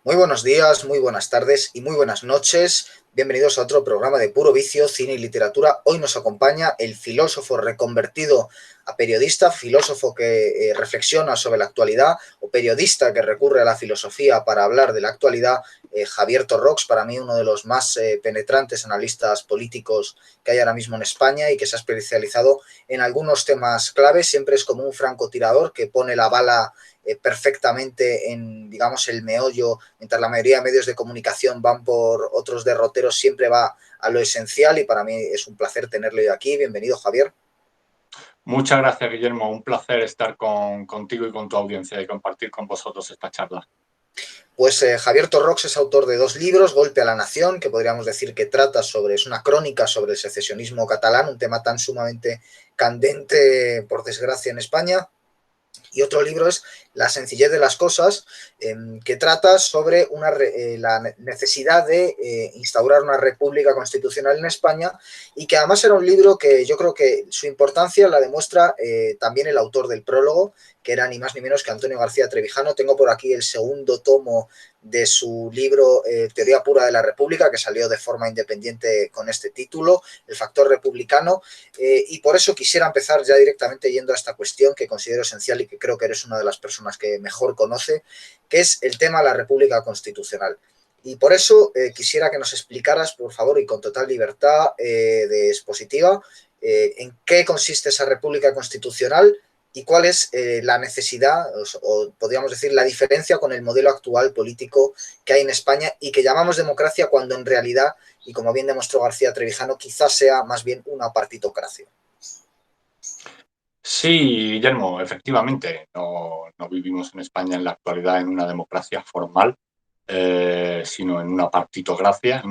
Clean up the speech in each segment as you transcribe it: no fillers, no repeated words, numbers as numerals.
Muy buenos días, muy buenas tardes y muy buenas noches. Bienvenidos a otro programa de Puro Vicio, Cine y Literatura. Hoy nos acompaña el filósofo reconvertido a periodista, filósofo que reflexiona sobre la actualidad o periodista que recurre a la filosofía para hablar de la actualidad, Javier Torrox, para mí uno de los más penetrantes analistas políticos que hay ahora mismo en España y que se ha especializado en algunos temas claves. Siempre es como un francotirador que pone la bala perfectamente en, digamos, el meollo, mientras la mayoría de medios de comunicación van por otros derroteros, siempre va a lo esencial y para mí es un placer tenerlo hoy aquí. Bienvenido, Javier. Muchas gracias, Guillermo. Un placer estar contigo y con tu audiencia y compartir con vosotros esta charla. Pues Javier Torrox es autor de 2 libros, Golpe a la Nación, que podríamos decir que trata sobre, es una crónica sobre el secesionismo catalán, un tema tan sumamente candente, por desgracia, en España. Y otro libro es La sencillez de las cosas, que trata sobre la necesidad de instaurar una república constitucional en España y que además era un libro que yo creo que su importancia la demuestra también el autor del prólogo, que era ni más ni menos que Antonio García Trevijano. Tengo por aquí el segundo tomo de su libro Teoría pura de la República, que salió de forma independiente con este título, El factor republicano, y por eso quisiera empezar ya directamente yendo a esta cuestión que considero esencial y que creo que eres una de las personas que mejor conoce, que es el tema de la República Constitucional. Y por eso quisiera que nos explicaras, por favor, y con total libertad de expositiva, en qué consiste esa República Constitucional y cuál es la necesidad, o podríamos decir la diferencia con el modelo actual político que hay en España y que llamamos democracia cuando en realidad, y como bien demostró García Trevijano, quizás sea más bien una partitocracia. Sí, Guillermo, efectivamente, no vivimos en España en la actualidad en una democracia formal, sino en una partidocracia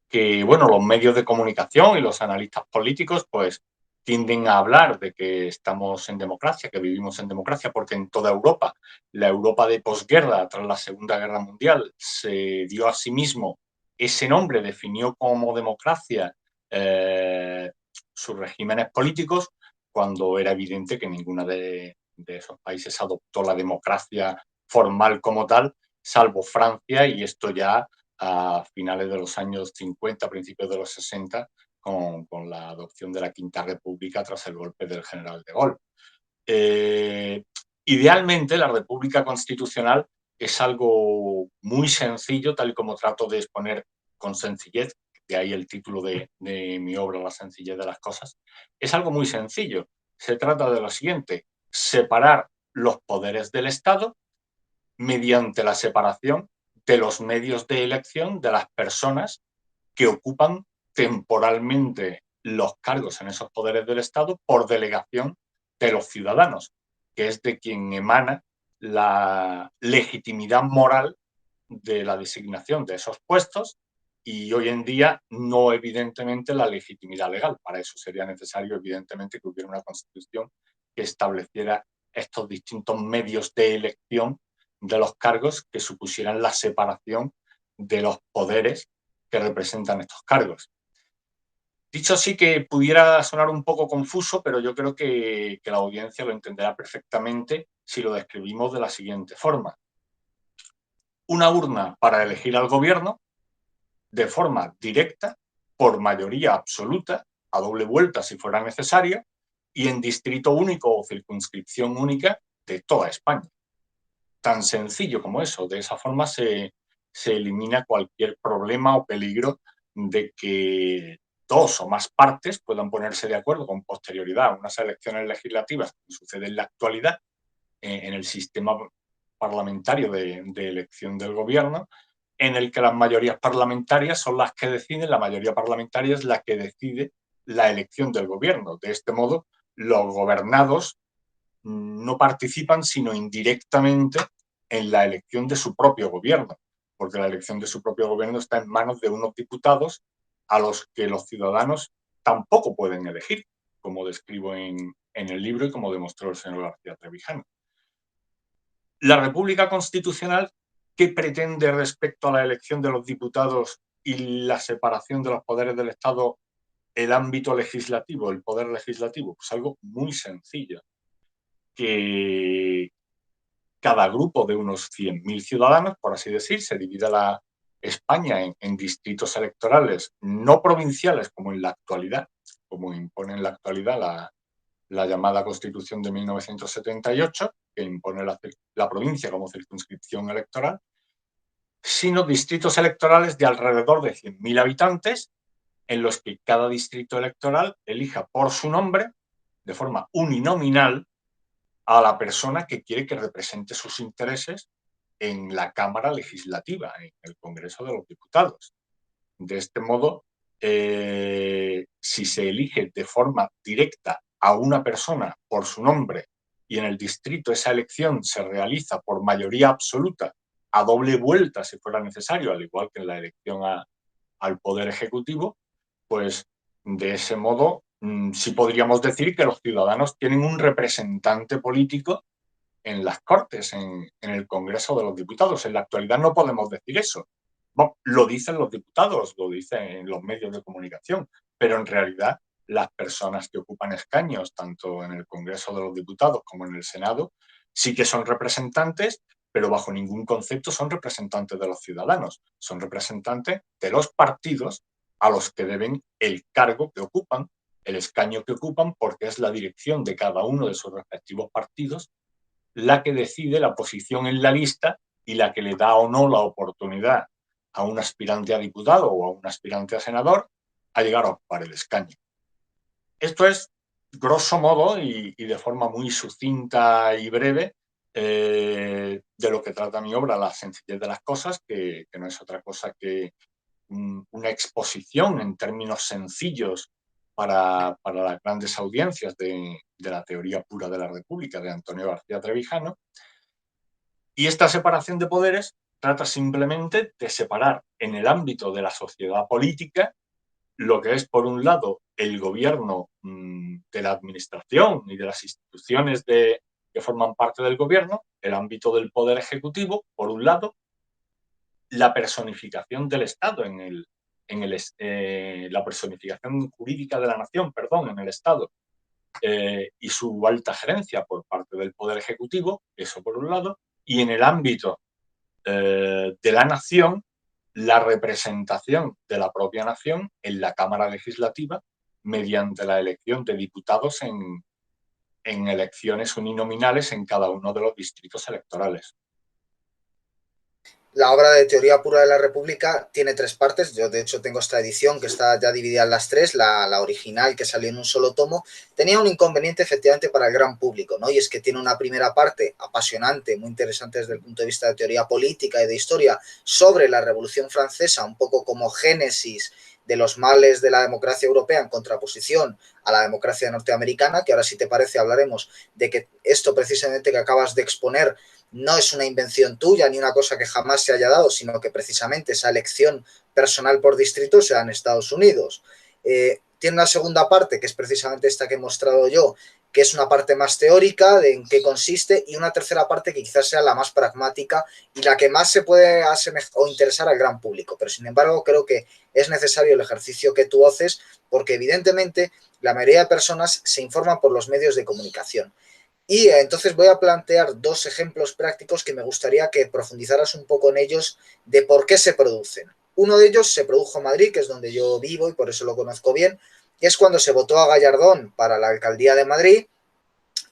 que, bueno, los medios de comunicación y los analistas políticos, pues, tienden a hablar de que estamos en democracia, que vivimos en democracia, porque en toda Europa, la Europa de posguerra, tras la Segunda Guerra Mundial, se dio a sí mismo ese nombre, definió como democracia sus regímenes políticos, cuando era evidente que ninguna de esos países adoptó la democracia formal como tal, salvo Francia, y esto ya a finales de los años 50, principios de los 60, con la adopción de la Quinta República tras el golpe del general de Gaulle. Idealmente, la República Constitucional es algo muy sencillo, tal y como trato de exponer con sencillez, de ahí el título de mi obra, La sencillez de las cosas. Es algo muy sencillo. Se trata de lo siguiente: separar los poderes del Estado mediante la separación de los medios de elección de las personas que ocupan temporalmente los cargos en esos poderes del Estado por delegación de los ciudadanos, que es de quien emana la legitimidad moral de la designación de esos puestos, y hoy en día no evidentemente la legitimidad legal. Para eso sería necesario evidentemente que hubiera una constitución que estableciera estos distintos medios de elección de los cargos que supusieran la separación de los poderes que representan estos cargos. Dicho así, que pudiera sonar un poco confuso, pero yo creo que la audiencia lo entenderá perfectamente si lo describimos de la siguiente forma: una urna para elegir al gobierno de forma directa, por mayoría absoluta, a doble vuelta si fuera necesario, y en distrito único o circunscripción única de toda España. Tan sencillo como eso. De esa forma se elimina cualquier problema o peligro de que dos o más partes puedan ponerse de acuerdo con posterioridad a unas elecciones legislativas, que sucede en la actualidad en el sistema parlamentario de elección del gobierno, en el que las mayorías parlamentarias son las que deciden, la mayoría parlamentaria es la que decide la elección del gobierno. De este modo, los gobernados no participan sino indirectamente en la elección de su propio gobierno, porque la elección de su propio gobierno está en manos de unos diputados a los que los ciudadanos tampoco pueden elegir, como describo en el libro y como demostró el señor García Trevijano. La República Constitucional, ¿qué pretende respecto a la elección de los diputados y la separación de los poderes del Estado, el ámbito legislativo, el poder legislativo? Pues algo muy sencillo: que cada grupo de unos 100.000 ciudadanos, por así decir, se divide la España en distritos electorales no provinciales como en la actualidad, como impone en la actualidad la llamada Constitución de 1978, que impone la provincia como circunscripción electoral, sino distritos electorales de alrededor de 100.000 habitantes, en los que cada distrito electoral elija por su nombre, de forma uninominal, a la persona que quiere que represente sus intereses en la Cámara Legislativa, en el Congreso de los Diputados. De este modo, si se elige de forma directa a una persona por su nombre y en el distrito esa elección se realiza por mayoría absoluta, a doble vuelta si fuera necesario, al igual que en la elección al Poder Ejecutivo, pues de ese modo sí podríamos decir que los ciudadanos tienen un representante político en las Cortes, en el Congreso de los Diputados. En la actualidad no podemos decir eso. Bueno, lo dicen los diputados, lo dicen los medios de comunicación, pero en realidad las personas que ocupan escaños, tanto en el Congreso de los Diputados como en el Senado, sí que son representantes, pero bajo ningún concepto son representantes de los ciudadanos, son representantes de los partidos a los que deben el cargo que ocupan, el escaño que ocupan, porque es la dirección de cada uno de sus respectivos partidos la que decide la posición en la lista y la que le da o no la oportunidad a un aspirante a diputado o a un aspirante a senador a llegar a ocupar el escaño. Esto es, grosso modo, y de forma muy sucinta y breve, de lo que trata mi obra, La sencillez de las cosas, que no es otra cosa que una exposición en términos sencillos para las grandes audiencias de la teoría pura de la República de Antonio García Trevijano. Y esta separación de poderes trata simplemente de separar en el ámbito de la sociedad política lo que es, por un lado, el gobierno de la administración y de las instituciones que forman parte del gobierno, el ámbito del poder ejecutivo, por un lado, la personificación del Estado la personificación jurídica de la nación, perdón, en el Estado, y su alta gerencia por parte del Poder Ejecutivo, eso por un lado, y en el ámbito de la nación, la representación de la propia nación en la Cámara Legislativa mediante la elección de diputados en elecciones uninominales en cada uno de los distritos electorales. La obra de Teoría Pura de la República tiene tres partes. Yo, de hecho, tengo esta edición que está ya dividida en las tres. La original, que salió en un solo tomo, tenía un inconveniente, efectivamente, para el gran público, ¿no? Y es que tiene una primera parte apasionante, muy interesante desde el punto de vista de teoría política y de historia, sobre la Revolución Francesa, un poco como génesis de los males de la democracia europea en contraposición a la democracia norteamericana, que ahora, si te parece, hablaremos de que esto precisamente que acabas de exponer no es una invención tuya ni una cosa que jamás se haya dado, sino que precisamente esa elección personal por distrito se da en Estados Unidos. Tiene una segunda parte, que es precisamente esta que he mostrado yo, que es una parte más teórica de en qué consiste, y una tercera parte que quizás sea la más pragmática y la que más se puede asemejar o interesar al gran público. Pero sin embargo, creo que es necesario el ejercicio que tú haces, porque evidentemente la mayoría de personas se informan por los medios de comunicación. Y entonces voy a plantear dos ejemplos prácticos que me gustaría que profundizaras un poco en ellos, de por qué se producen. Uno de ellos se produjo en Madrid, que es donde yo vivo y por eso lo conozco bien, y es cuando se votó a Gallardón para la alcaldía de Madrid,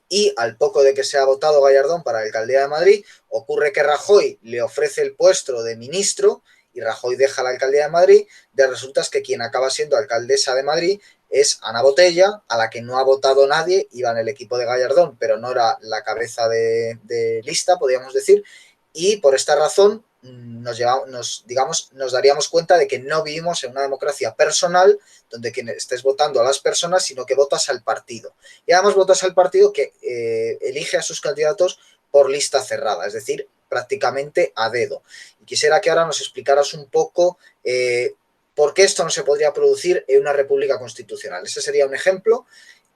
y al poco de que se ha votado Gallardón para la alcaldía de Madrid, ocurre que Rajoy le ofrece el puesto de ministro y Rajoy deja la alcaldía de Madrid. Resulta que quien acaba siendo alcaldesa de Madrid es Ana Botella, a la que no ha votado nadie, iba en el equipo de Gallardón, pero no era la cabeza de lista, podríamos decir, y por esta razón nos daríamos cuenta de que no vivimos en una democracia personal donde quien estés votando a las personas, sino que votas al partido. Y además votas al partido que elige a sus candidatos por lista cerrada, es decir, prácticamente a dedo. Y quisiera que ahora nos explicaras un poco por qué esto no se podría producir en una república constitucional. Ese sería un ejemplo.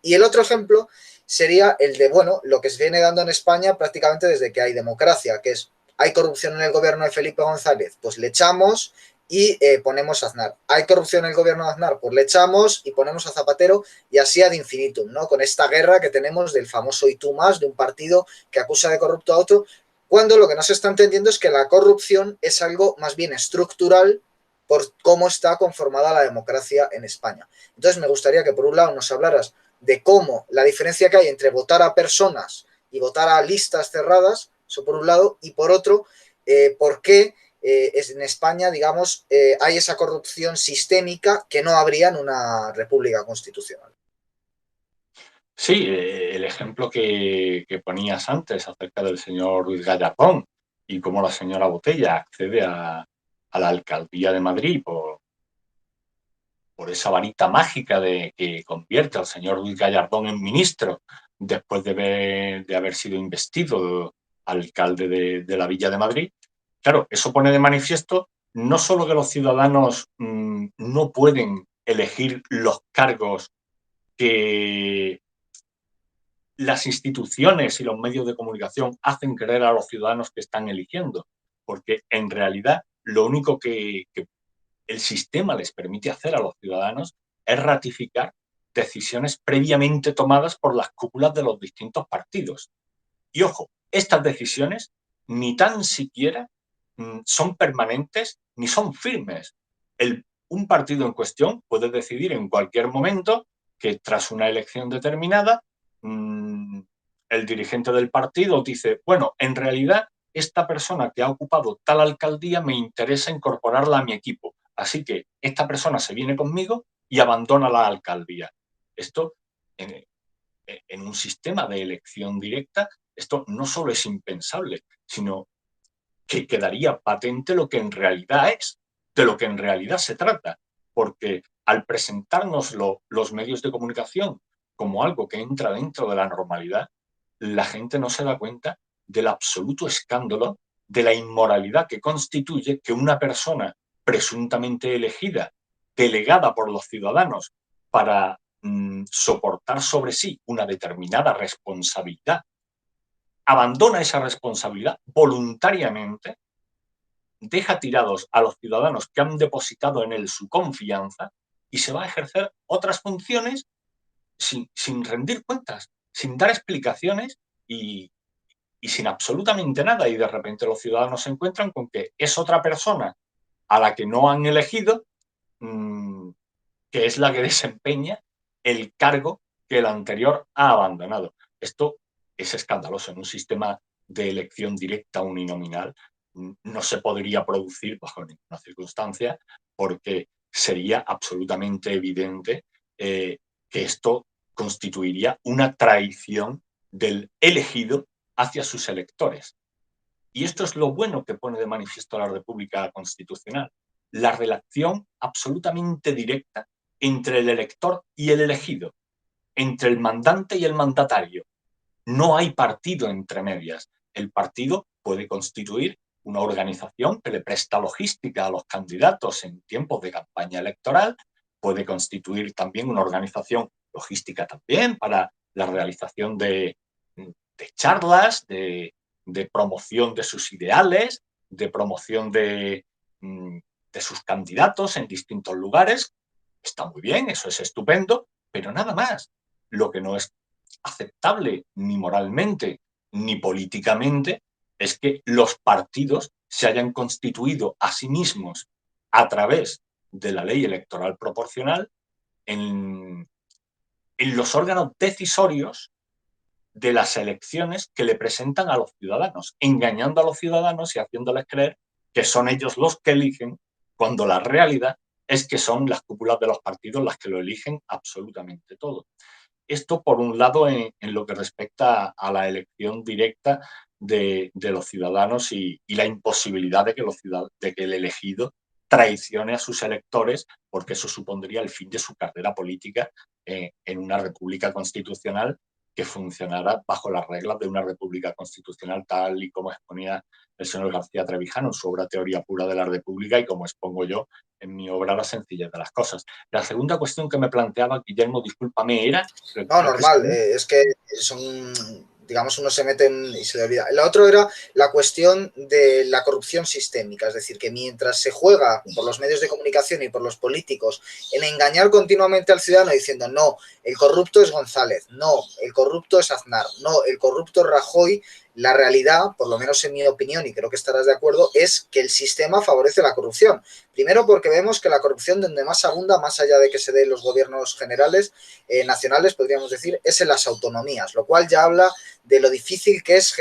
Y el otro ejemplo sería el de, bueno, lo que se viene dando en España prácticamente desde que hay democracia, que es, hay corrupción en el gobierno de Felipe González, pues le echamos y ponemos a Aznar. Hay corrupción en el gobierno de Aznar, pues le echamos y ponemos a Zapatero, y así ad infinitum, ¿no? Con esta guerra que tenemos del famoso y tú más, de un partido que acusa de corrupto a otro, cuando lo que no se está entendiendo es que la corrupción es algo más bien estructural por cómo está conformada la democracia en España. Entonces me gustaría que por un lado nos hablaras de cómo la diferencia que hay entre votar a personas y votar a listas cerradas, eso por un lado, y por otro, por qué en España, digamos, hay esa corrupción sistémica que no habría en una república constitucional. Sí, el ejemplo que ponías antes acerca del señor Ruiz Gallardón y cómo la señora Botella accede a la alcaldía de Madrid por esa varita mágica que convierte al señor Ruiz Gallardón en ministro después de haber sido investido alcalde de la Villa de Madrid. Claro, eso pone de manifiesto no solo que los ciudadanos no pueden elegir los cargos que las instituciones y los medios de comunicación hacen creer a los ciudadanos que están eligiendo, porque en realidad lo único que el sistema les permite hacer a los ciudadanos es ratificar decisiones previamente tomadas por las cúpulas de los distintos partidos. Y ojo, estas decisiones ni tan siquiera son permanentes ni son firmes. Un partido en cuestión puede decidir en cualquier momento que tras una elección determinada el dirigente del partido dice, bueno, en realidad esta persona que ha ocupado tal alcaldía me interesa incorporarla a mi equipo. Así que esta persona se viene conmigo y abandona la alcaldía. Esto, en un sistema de elección directa, esto no solo es impensable, sino que quedaría patente lo que en realidad es, de lo que en realidad se trata. Porque al presentárnoslo los medios de comunicación como algo que entra dentro de la normalidad, la gente no se da cuenta del absoluto escándalo, de la inmoralidad que constituye que una persona presuntamente elegida, delegada por los ciudadanos para soportar sobre sí una determinada responsabilidad, abandona esa responsabilidad voluntariamente, deja tirados a los ciudadanos que han depositado en él su confianza y se va a ejercer otras funciones sin rendir cuentas, sin dar explicaciones y sin absolutamente nada. Y de repente los ciudadanos se encuentran con que es otra persona a la que no han elegido, que es la que desempeña el cargo que el anterior ha abandonado. Esto es escandaloso. En un sistema de elección directa uninominal no se podría producir bajo ninguna circunstancia, porque sería absolutamente evidente que esto constituiría una traición del elegido hacia sus electores. Y esto es lo bueno que pone de manifiesto la República Constitucional, la relación absolutamente directa entre el elector y el elegido, entre el mandante y el mandatario. No hay partido entre medias. El partido puede constituir una organización que le presta logística a los candidatos en tiempos de campaña electoral, puede constituir también una organización logística también para la realización de charlas, de promoción de sus ideales, de promoción de sus candidatos en distintos lugares. Está muy bien, eso es estupendo, pero nada más. Lo que no es aceptable ni moralmente ni políticamente es que los partidos se hayan constituido a sí mismos a través de la ley electoral proporcional en los órganos decisorios de las elecciones que le presentan a los ciudadanos, engañando a los ciudadanos y haciéndoles creer que son ellos los que eligen, cuando la realidad es que son las cúpulas de los partidos las que lo eligen absolutamente todo. Esto, por un lado, en lo que respecta a la elección directa de los ciudadanos y la imposibilidad de que el elegido traicione a sus electores, porque eso supondría el fin de su carrera política en una república constitucional que funcionara bajo las reglas de una república constitucional, tal y como exponía el señor García Trevijano en su obra Teoría pura de la República y como expongo yo en mi obra La sencillez de las cosas. La segunda cuestión que me planteaba, Guillermo, discúlpame, era... No, normal, es que son, digamos, uno se mete y se le olvida. La otra era la cuestión de la corrupción sistémica, es decir, que mientras se juega por los medios de comunicación y por los políticos en engañar continuamente al ciudadano diciendo, no, el corrupto es González, no, el corrupto es Aznar, no, el corrupto es Rajoy, La realidad, por lo menos en mi opinión, y creo que estarás de acuerdo, es que el sistema favorece la corrupción. Primero porque vemos que la corrupción donde más abunda, más allá de que se dé en los gobiernos generales, nacionales, podríamos decir, es en las autonomías, lo cual ya habla de lo difícil que es,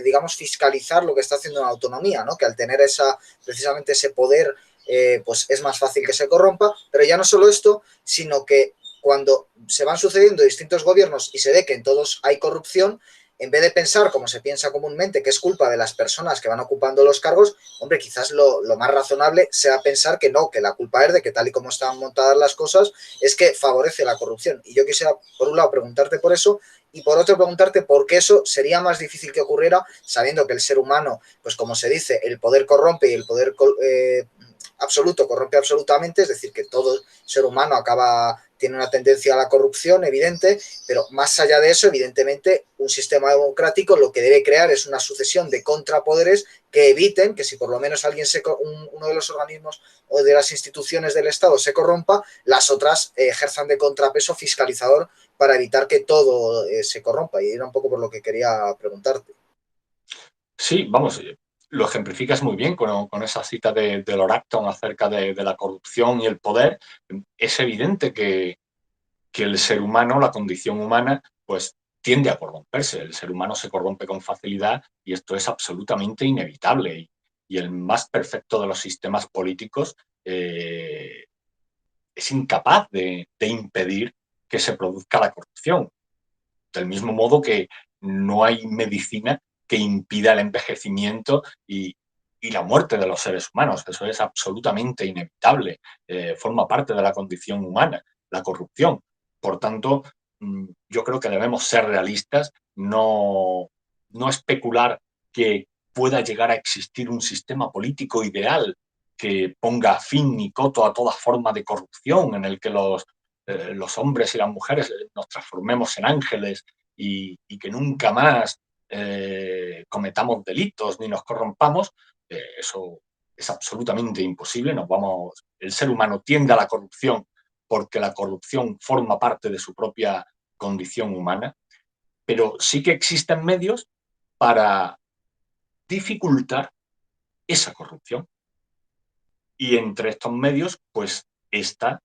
digamos, fiscalizar lo que está haciendo una autonomía, ¿no? Que al tener precisamente ese poder, pues es más fácil que se corrompa, pero ya no solo esto, sino que cuando se van sucediendo distintos gobiernos y se ve que en todos hay corrupción, en vez de pensar, como se piensa comúnmente, que es culpa de las personas que van ocupando los cargos, hombre, quizás lo más razonable sea pensar que no, que la culpa es de que tal y como están montadas las cosas, es que favorece la corrupción. Y yo quisiera, por un lado, preguntarte por eso, y por otro, preguntarte por qué eso sería más difícil que ocurriera, sabiendo que el ser humano, pues como se dice, el poder corrompe y el poder absoluto corrompe absolutamente, es decir, que todo ser humano tiene una tendencia a la corrupción evidente, pero más allá de eso, evidentemente, un sistema democrático lo que debe crear es una sucesión de contrapoderes que eviten que si por lo menos uno de los organismos o de las instituciones del Estado se corrompa, las otras ejerzan de contrapeso fiscalizador para evitar que todo se corrompa. Y era un poco por lo que quería preguntarte. Sí, vamos, lo ejemplificas muy bien con esa cita de Lord Acton acerca de la corrupción y el poder. Es evidente que el ser humano, la condición humana, pues tiende a corromperse. El ser humano se corrompe con facilidad y esto es absolutamente inevitable. Y el más perfecto de los sistemas políticos es incapaz de impedir que se produzca la corrupción. Del mismo modo que no hay medicina que impida el envejecimiento y la muerte de los seres humanos. Eso es absolutamente inevitable. Forma parte de la condición humana, la corrupción. Por tanto, yo creo que debemos ser realistas, no especular que pueda llegar a existir un sistema político ideal que ponga fin y coto a toda forma de corrupción, en el que los hombres y las mujeres nos transformemos en ángeles y que nunca más cometamos delitos ni nos corrompamos, eso es absolutamente imposible. El ser humano tiende a la corrupción porque la corrupción forma parte de su propia condición humana, pero sí que existen medios para dificultar esa corrupción. Y entre estos medios, pues está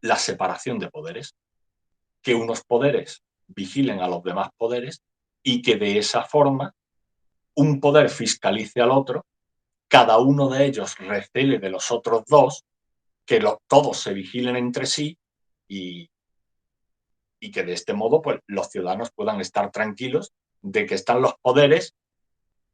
la separación de poderes, que unos poderes vigilen a los demás poderes y que de esa forma un poder fiscalice al otro, cada uno de ellos recele de los otros dos, que todos se vigilen entre sí y, y que de este modo pues, los ciudadanos puedan estar tranquilos de que están los poderes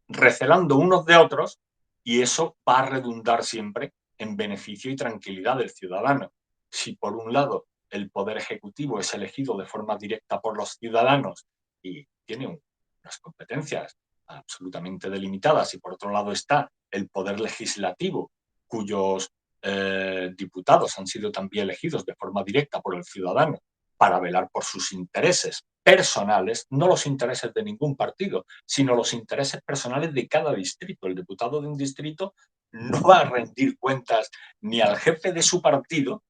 recelando unos de otros y eso va a redundar siempre en beneficio y tranquilidad del ciudadano. Si por un lado el poder ejecutivo es elegido de forma directa por los ciudadanos y tiene unas competencias absolutamente delimitadas, y por otro lado está el poder legislativo, cuyos diputados han sido también elegidos de forma directa por el ciudadano para velar por sus intereses personales, no los intereses de ningún partido, sino los intereses personales de cada distrito. El diputado de un distrito no va a rendir cuentas ni al jefe de su partido,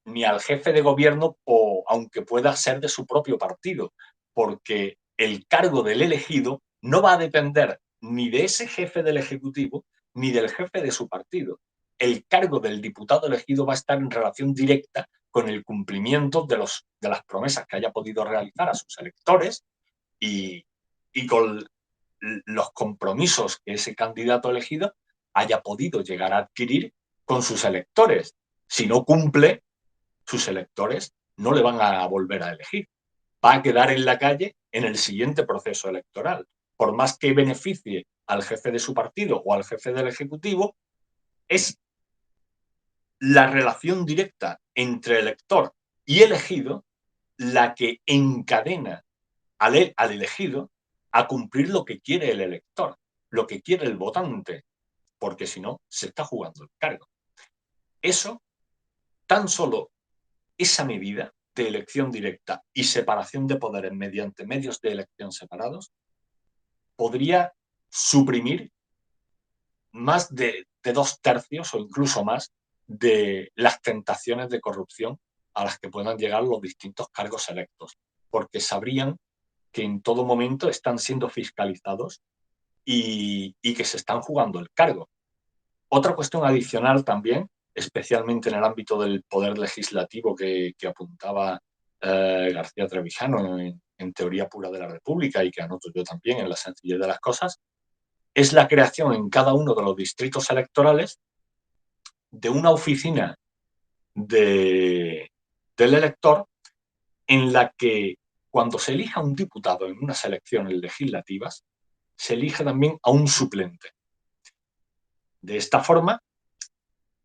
ni al jefe de gobierno, o aunque pueda ser de su propio partido, porque el cargo del elegido no va a depender ni de ese jefe del Ejecutivo, ni del jefe de su partido. El cargo del diputado elegido va a estar en relación directa con el cumplimiento de las promesas que haya podido realizar a sus electores y con los compromisos que ese candidato elegido haya podido llegar a adquirir con sus electores. Si no cumple, sus electores no le van a volver a elegir. Va a quedar en la calle en el siguiente proceso electoral. Por más que beneficie al jefe de su partido o al jefe del Ejecutivo, es la relación directa entre elector y elegido la que encadena al elegido a cumplir lo que quiere el elector, lo que quiere el votante, porque si no, se está jugando el cargo. Eso, tan solo esa medida de elección directa y separación de poderes mediante medios de elección separados podría suprimir más de 2/3 o incluso más de las tentaciones de corrupción a las que puedan llegar los distintos cargos electos, porque sabrían que en todo momento están siendo fiscalizados y que se están jugando el cargo. Otra cuestión adicional también, especialmente en el ámbito del poder legislativo que apuntaba García Trevijano en Teoría Pura de la República y que anoto yo también en La sencillez de las cosas, es la creación en cada uno de los distritos electorales de una oficina del elector en la que cuando se elija un diputado en unas elecciones legislativas, se elige también a un suplente. De esta forma,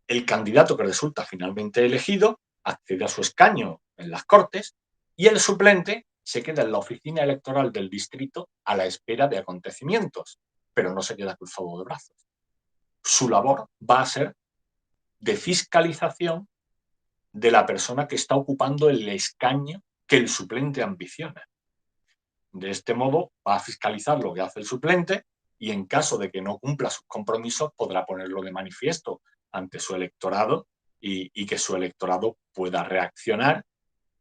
el candidato que resulta finalmente elegido accede a su escaño en las Cortes y el suplente se queda en la oficina electoral del distrito a la espera de acontecimientos, pero no se queda cruzado de brazos. Su labor va a ser de fiscalización de la persona que está ocupando el escaño que el suplente ambiciona. De este modo, va a fiscalizar lo que hace el suplente y en caso de que no cumpla sus compromisos podrá ponerlo de manifiesto ante su electorado y que su electorado pueda reaccionar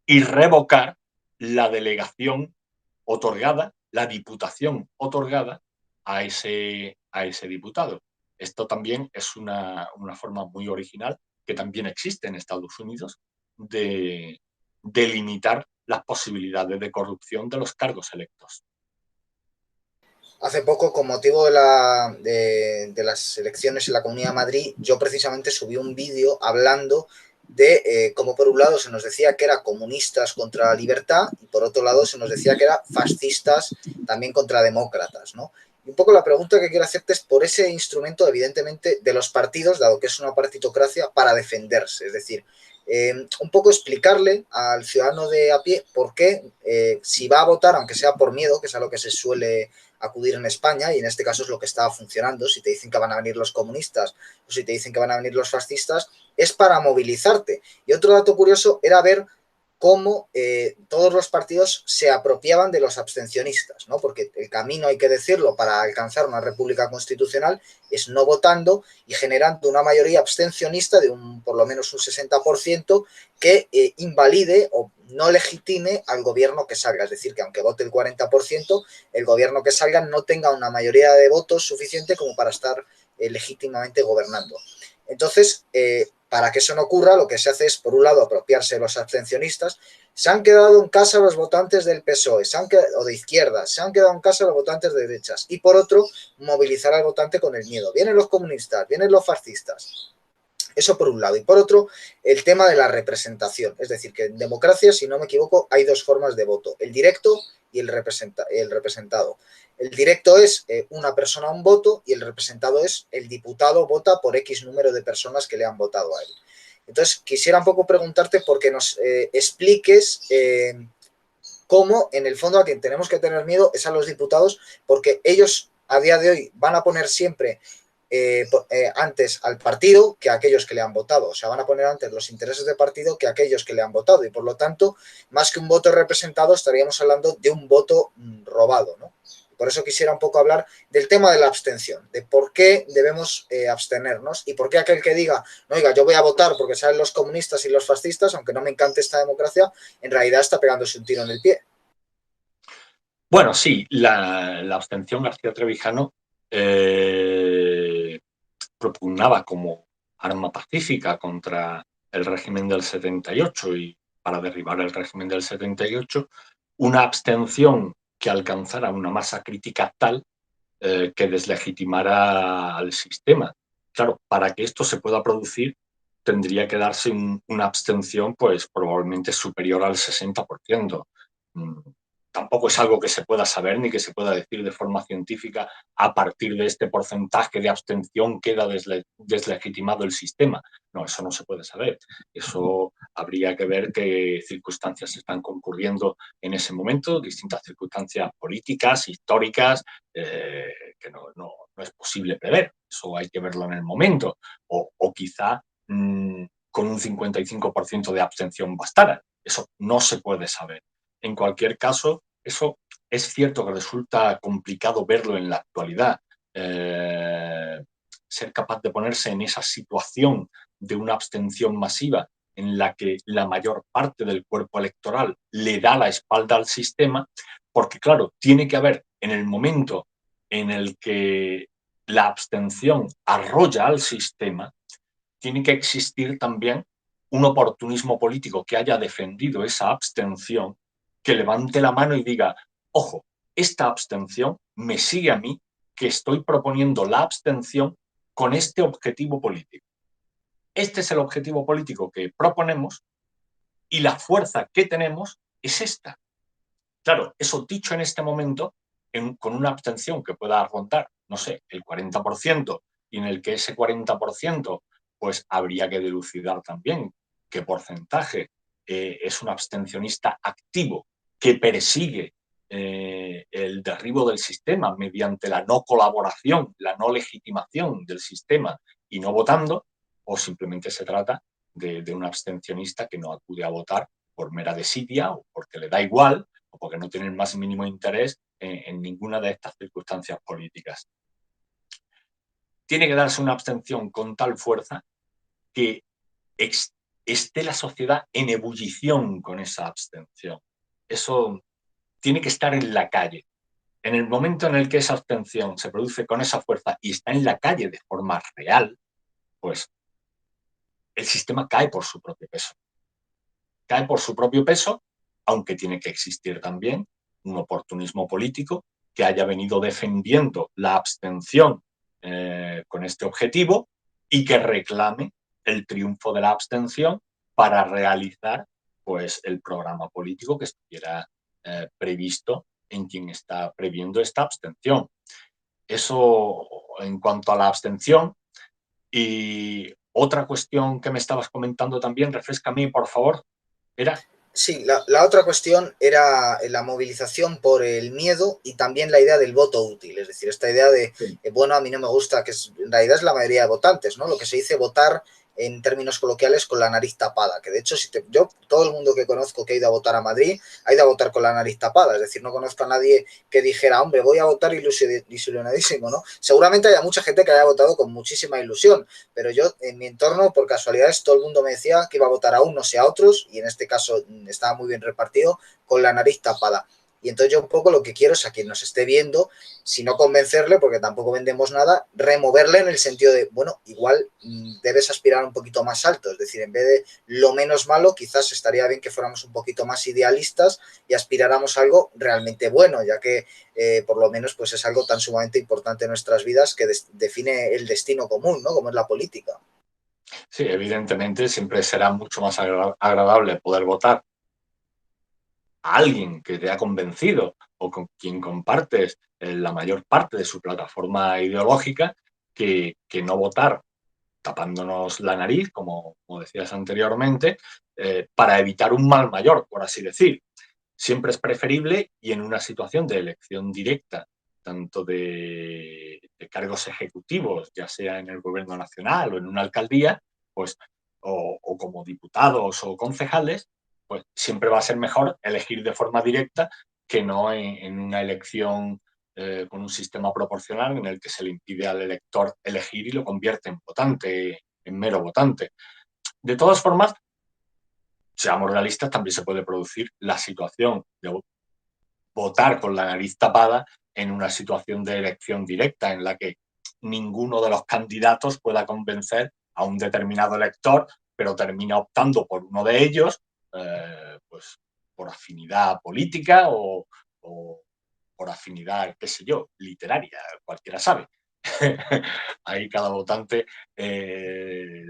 y revocar la delegación otorgada, la diputación otorgada a ese diputado. Esto también es una forma muy original que también existe en Estados Unidos de limitar las posibilidades de corrupción de los cargos electos. Hace poco, con motivo de las elecciones en la Comunidad de Madrid, yo precisamente subí un vídeo hablando de cómo por un lado se nos decía que era comunistas contra la libertad y por otro lado se nos decía que era fascistas también contra demócratas, ¿no? Y un poco la pregunta que quiero hacerte es por ese instrumento, evidentemente, de los partidos, dado que es una partitocracia, para defenderse. Es decir, un poco explicarle al ciudadano de a pie por qué, si va a votar, aunque sea por miedo, que es a lo que se suele acudir en España, y en este caso es lo que estaba funcionando, si te dicen que van a venir los comunistas o si te dicen que van a venir los fascistas, es para movilizarte. Y otro dato curioso era ver cómo todos los partidos se apropiaban de los abstencionistas, ¿no? Porque el camino, hay que decirlo, para alcanzar una república constitucional es no votando y generando una mayoría abstencionista de por lo menos un 60% que invalide o no legitime al gobierno que salga. Es decir, que aunque vote el 40%, el gobierno que salga no tenga una mayoría de votos suficiente como para estar legítimamente gobernando. Entonces, para que eso no ocurra, lo que se hace es, por un lado, apropiarse de los abstencionistas. Se han quedado en casa los votantes del PSOE o de izquierda, se han quedado en casa los votantes de derechas. Y por otro, movilizar al votante con el miedo. Vienen los comunistas, vienen los fascistas. Eso por un lado. Y por otro, el tema de la representación. Es decir, que en democracia, si no me equivoco, hay dos formas de voto. El directo y el representado. El directo es una persona un voto y el representado es el diputado vota por X número de personas que le han votado a él. Entonces, quisiera un poco preguntarte porque nos expliques cómo, en el fondo, a quien tenemos que tener miedo es a los diputados, porque ellos a día de hoy van a poner siempre antes al partido que a aquellos que le han votado. O sea, van a poner antes los intereses de partido que a aquellos que le han votado. Y por lo tanto, más que un voto representado, estaríamos hablando de un voto robado, ¿no? Por eso quisiera un poco hablar del tema de la abstención, de por qué debemos abstenernos y por qué aquel que diga, no, oiga, yo voy a votar porque salen los comunistas y los fascistas, aunque no me encante esta democracia, en realidad está pegándose un tiro en el pie. Bueno, sí, la abstención García Trevijano propugnaba como arma pacífica contra el régimen del 78 y para derribar el régimen del 78, una abstención que alcanzara una masa crítica tal que deslegitimara al sistema. Claro, para que esto se pueda producir tendría que darse una abstención pues probablemente superior al 60%. Tampoco es algo que se pueda saber ni que se pueda decir de forma científica a partir de este porcentaje de abstención queda deslegitimado el sistema. No, eso no se puede saber. Eso habría que ver qué circunstancias están concurriendo en ese momento, distintas circunstancias políticas, históricas, que no es posible prever. Eso hay que verlo en el momento. O quizá con un 55% de abstención bastara. Eso no se puede saber. En cualquier caso, eso es cierto que resulta complicado verlo en la actualidad. Ser capaz de ponerse en esa situación de una abstención masiva en la que la mayor parte del cuerpo electoral le da la espalda al sistema, porque claro, tiene que haber en el momento en el que la abstención arrolla al sistema, tiene que existir también un oportunismo político que haya defendido esa abstención, que levante la mano y diga, ojo, esta abstención me sigue a mí, que estoy proponiendo la abstención con este objetivo político. Este es el objetivo político que proponemos y la fuerza que tenemos es esta. Claro, eso dicho en este momento, con una abstención que pueda rondar, no sé, el 40%, y en el que ese 40%, pues habría que dilucidar también qué porcentaje es un abstencionista activo que persigue el derribo del sistema mediante la no colaboración, la no legitimación del sistema y no votando, o simplemente se trata de un abstencionista que no acude a votar por mera desidia o porque le da igual o porque no tiene el más mínimo interés en ninguna de estas circunstancias políticas. Tiene que darse una abstención con tal fuerza que esté la sociedad en ebullición con esa abstención. Eso tiene que estar en la calle. En el momento en el que esa abstención se produce con esa fuerza y está en la calle de forma real, pues el sistema cae por su propio peso. Cae por su propio peso, aunque tiene que existir también un oportunismo político que haya venido defendiendo la abstención con este objetivo y que reclame el triunfo de la abstención para realizar pues, el programa político que estuviera previsto en quien está previendo esta abstención. Eso en cuanto a la abstención. Y otra cuestión que me estabas comentando también, refréscame, por favor, era... Sí, la otra cuestión era la movilización por el miedo y también la idea del voto útil, es decir, esta idea de, Sí. bueno, a mí no me gusta, que en realidad es la mayoría de votantes, ¿no? Lo que se dice votar en términos coloquiales con la nariz tapada, que de hecho yo, todo el mundo que conozco que ha ido a votar a Madrid, ha ido a votar con la nariz tapada, es decir, no conozco a nadie que dijera, hombre, voy a votar ilusionadísimo, ¿no? Seguramente haya mucha gente que haya votado con muchísima ilusión, pero yo en mi entorno, por casualidades, todo el mundo me decía que iba a votar a unos y a otros, y en este caso estaba muy bien repartido, con la nariz tapada. Y entonces yo un poco lo que quiero es a quien nos esté viendo, si no convencerle, porque tampoco vendemos nada, removerle en el sentido de, bueno, igual debes aspirar un poquito más alto, es decir, en vez de lo menos malo, quizás estaría bien que fuéramos un poquito más idealistas y aspiráramos a algo realmente bueno, ya que por lo menos pues es algo tan sumamente importante en nuestras vidas que define el destino común, ¿no? Como es la política. Sí, evidentemente siempre será mucho más agradable poder votar a alguien que te ha convencido o con quien compartes la mayor parte de su plataforma ideológica que no votar tapándonos la nariz, como decías anteriormente, para evitar un mal mayor, por así decir. Siempre es preferible y en una situación de elección directa, tanto de cargos ejecutivos, ya sea en el gobierno nacional o en una alcaldía, pues, o como diputados o concejales, pues siempre va a ser mejor elegir de forma directa que no en una elección con un sistema proporcional en el que se le impide al elector elegir y lo convierte en votante, en mero votante. De todas formas, seamos realistas, también se puede producir la situación de votar con la nariz tapada en una situación de elección directa en la que ninguno de los candidatos pueda convencer a un determinado elector, pero termina optando por uno de ellos, pues por afinidad política o por afinidad, qué sé yo, literaria, cualquiera sabe. Ahí cada votante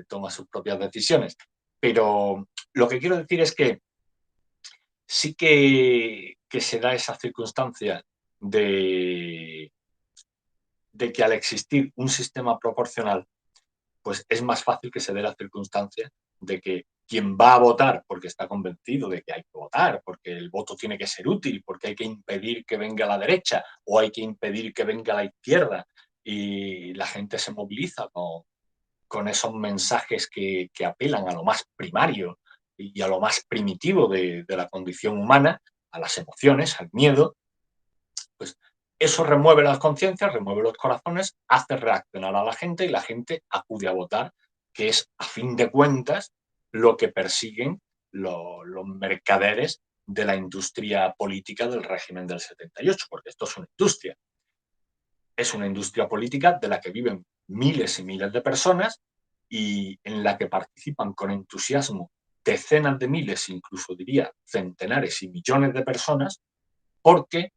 toma sus propias decisiones. Pero lo que quiero decir es que sí que se da esa circunstancia de que al existir un sistema proporcional, pues es más fácil que se dé la circunstancia de que quien va a votar porque está convencido de que hay que votar, porque el voto tiene que ser útil, porque hay que impedir que venga la derecha o hay que impedir que venga la izquierda y la gente se moviliza con esos mensajes que apelan a lo más primario y a lo más primitivo de la condición humana, a las emociones, al miedo, pues eso remueve las conciencias, remueve los corazones, hace reaccionar a la gente y la gente acude a votar, que es, a fin de cuentas, lo que persiguen los mercaderes de la industria política del régimen del 78, porque esto es una industria. Es una industria política de la que viven miles y miles de personas y en la que participan con entusiasmo decenas de miles, incluso diría centenares y millones de personas, porque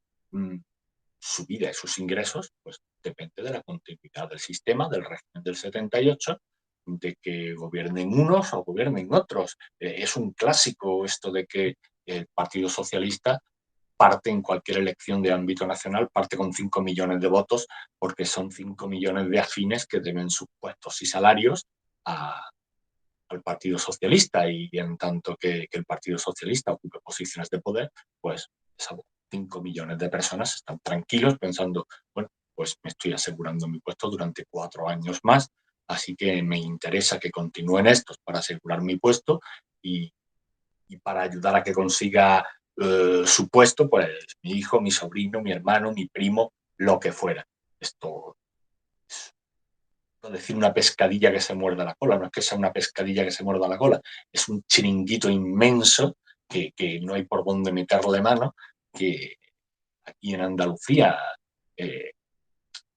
su vida y sus ingresos pues depende de la continuidad del sistema, del régimen del 78, de que gobiernen unos o gobiernen otros. Es un clásico esto de que el Partido Socialista parte en cualquier elección de ámbito nacional, parte con 5 millones de votos, porque son 5 millones de afines que deben sus puestos y salarios al Partido Socialista, y en tanto que el Partido Socialista ocupe posiciones de poder, pues esas 5 millones de personas están tranquilos pensando, bueno, pues me estoy asegurando mi puesto durante 4 años más, así que me interesa que continúen estos para asegurar mi puesto y para ayudar a que consiga su puesto, pues mi hijo, mi sobrino, mi hermano, mi primo, lo que fuera. Esto es, no decir una pescadilla que se muerda la cola, no es que sea una pescadilla que se muerda la cola, es un chiringuito inmenso que no hay por dónde meterle mano, que aquí en Andalucía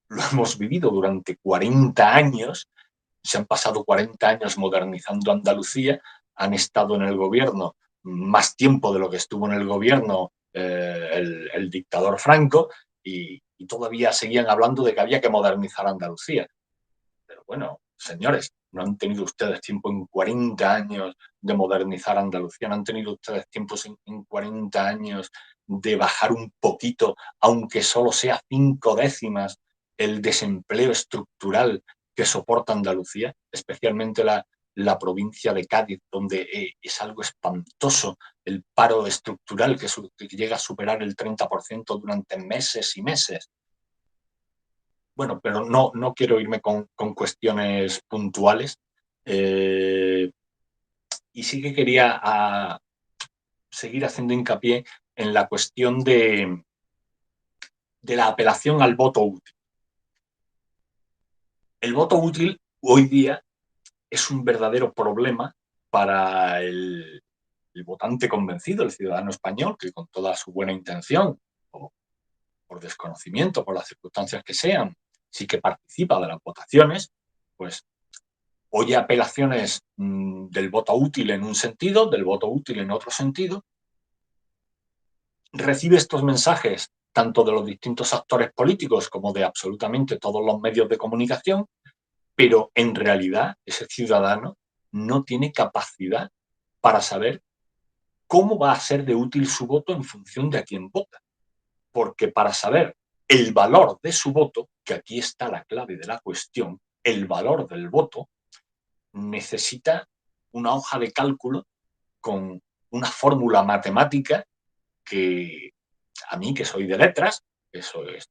lo hemos vivido durante 40 años, se han pasado 40 años modernizando Andalucía, han estado en el gobierno más tiempo de lo que estuvo en el gobierno el dictador Franco y todavía seguían hablando de que había que modernizar Andalucía. Pero bueno, señores, no han tenido ustedes tiempo en 40 años de modernizar Andalucía, no han tenido ustedes tiempo en 40 años de bajar un poquito, aunque solo sea 5 décimas, el desempleo estructural que soporta Andalucía, especialmente la provincia de Cádiz, donde es algo espantoso el paro estructural que llega a superar el 30% durante meses y meses. Bueno, pero no quiero irme con cuestiones puntuales. Y sí que quería seguir haciendo hincapié en la cuestión de la apelación al voto útil. El voto útil hoy día es un verdadero problema para el votante convencido, el ciudadano español, que con toda su buena intención, o por desconocimiento, por las circunstancias que sean, sí que participa de las votaciones, pues oye apelaciones del voto útil en un sentido, del voto útil en otro sentido, recibe estos mensajes tanto de los distintos actores políticos como de absolutamente todos los medios de comunicación, pero en realidad ese ciudadano no tiene capacidad para saber cómo va a ser de útil su voto en función de a quién vota. Porque para saber el valor de su voto, que aquí está la clave de la cuestión, el valor del voto, necesita una hoja de cálculo con una fórmula matemática que a mí, que soy de letras,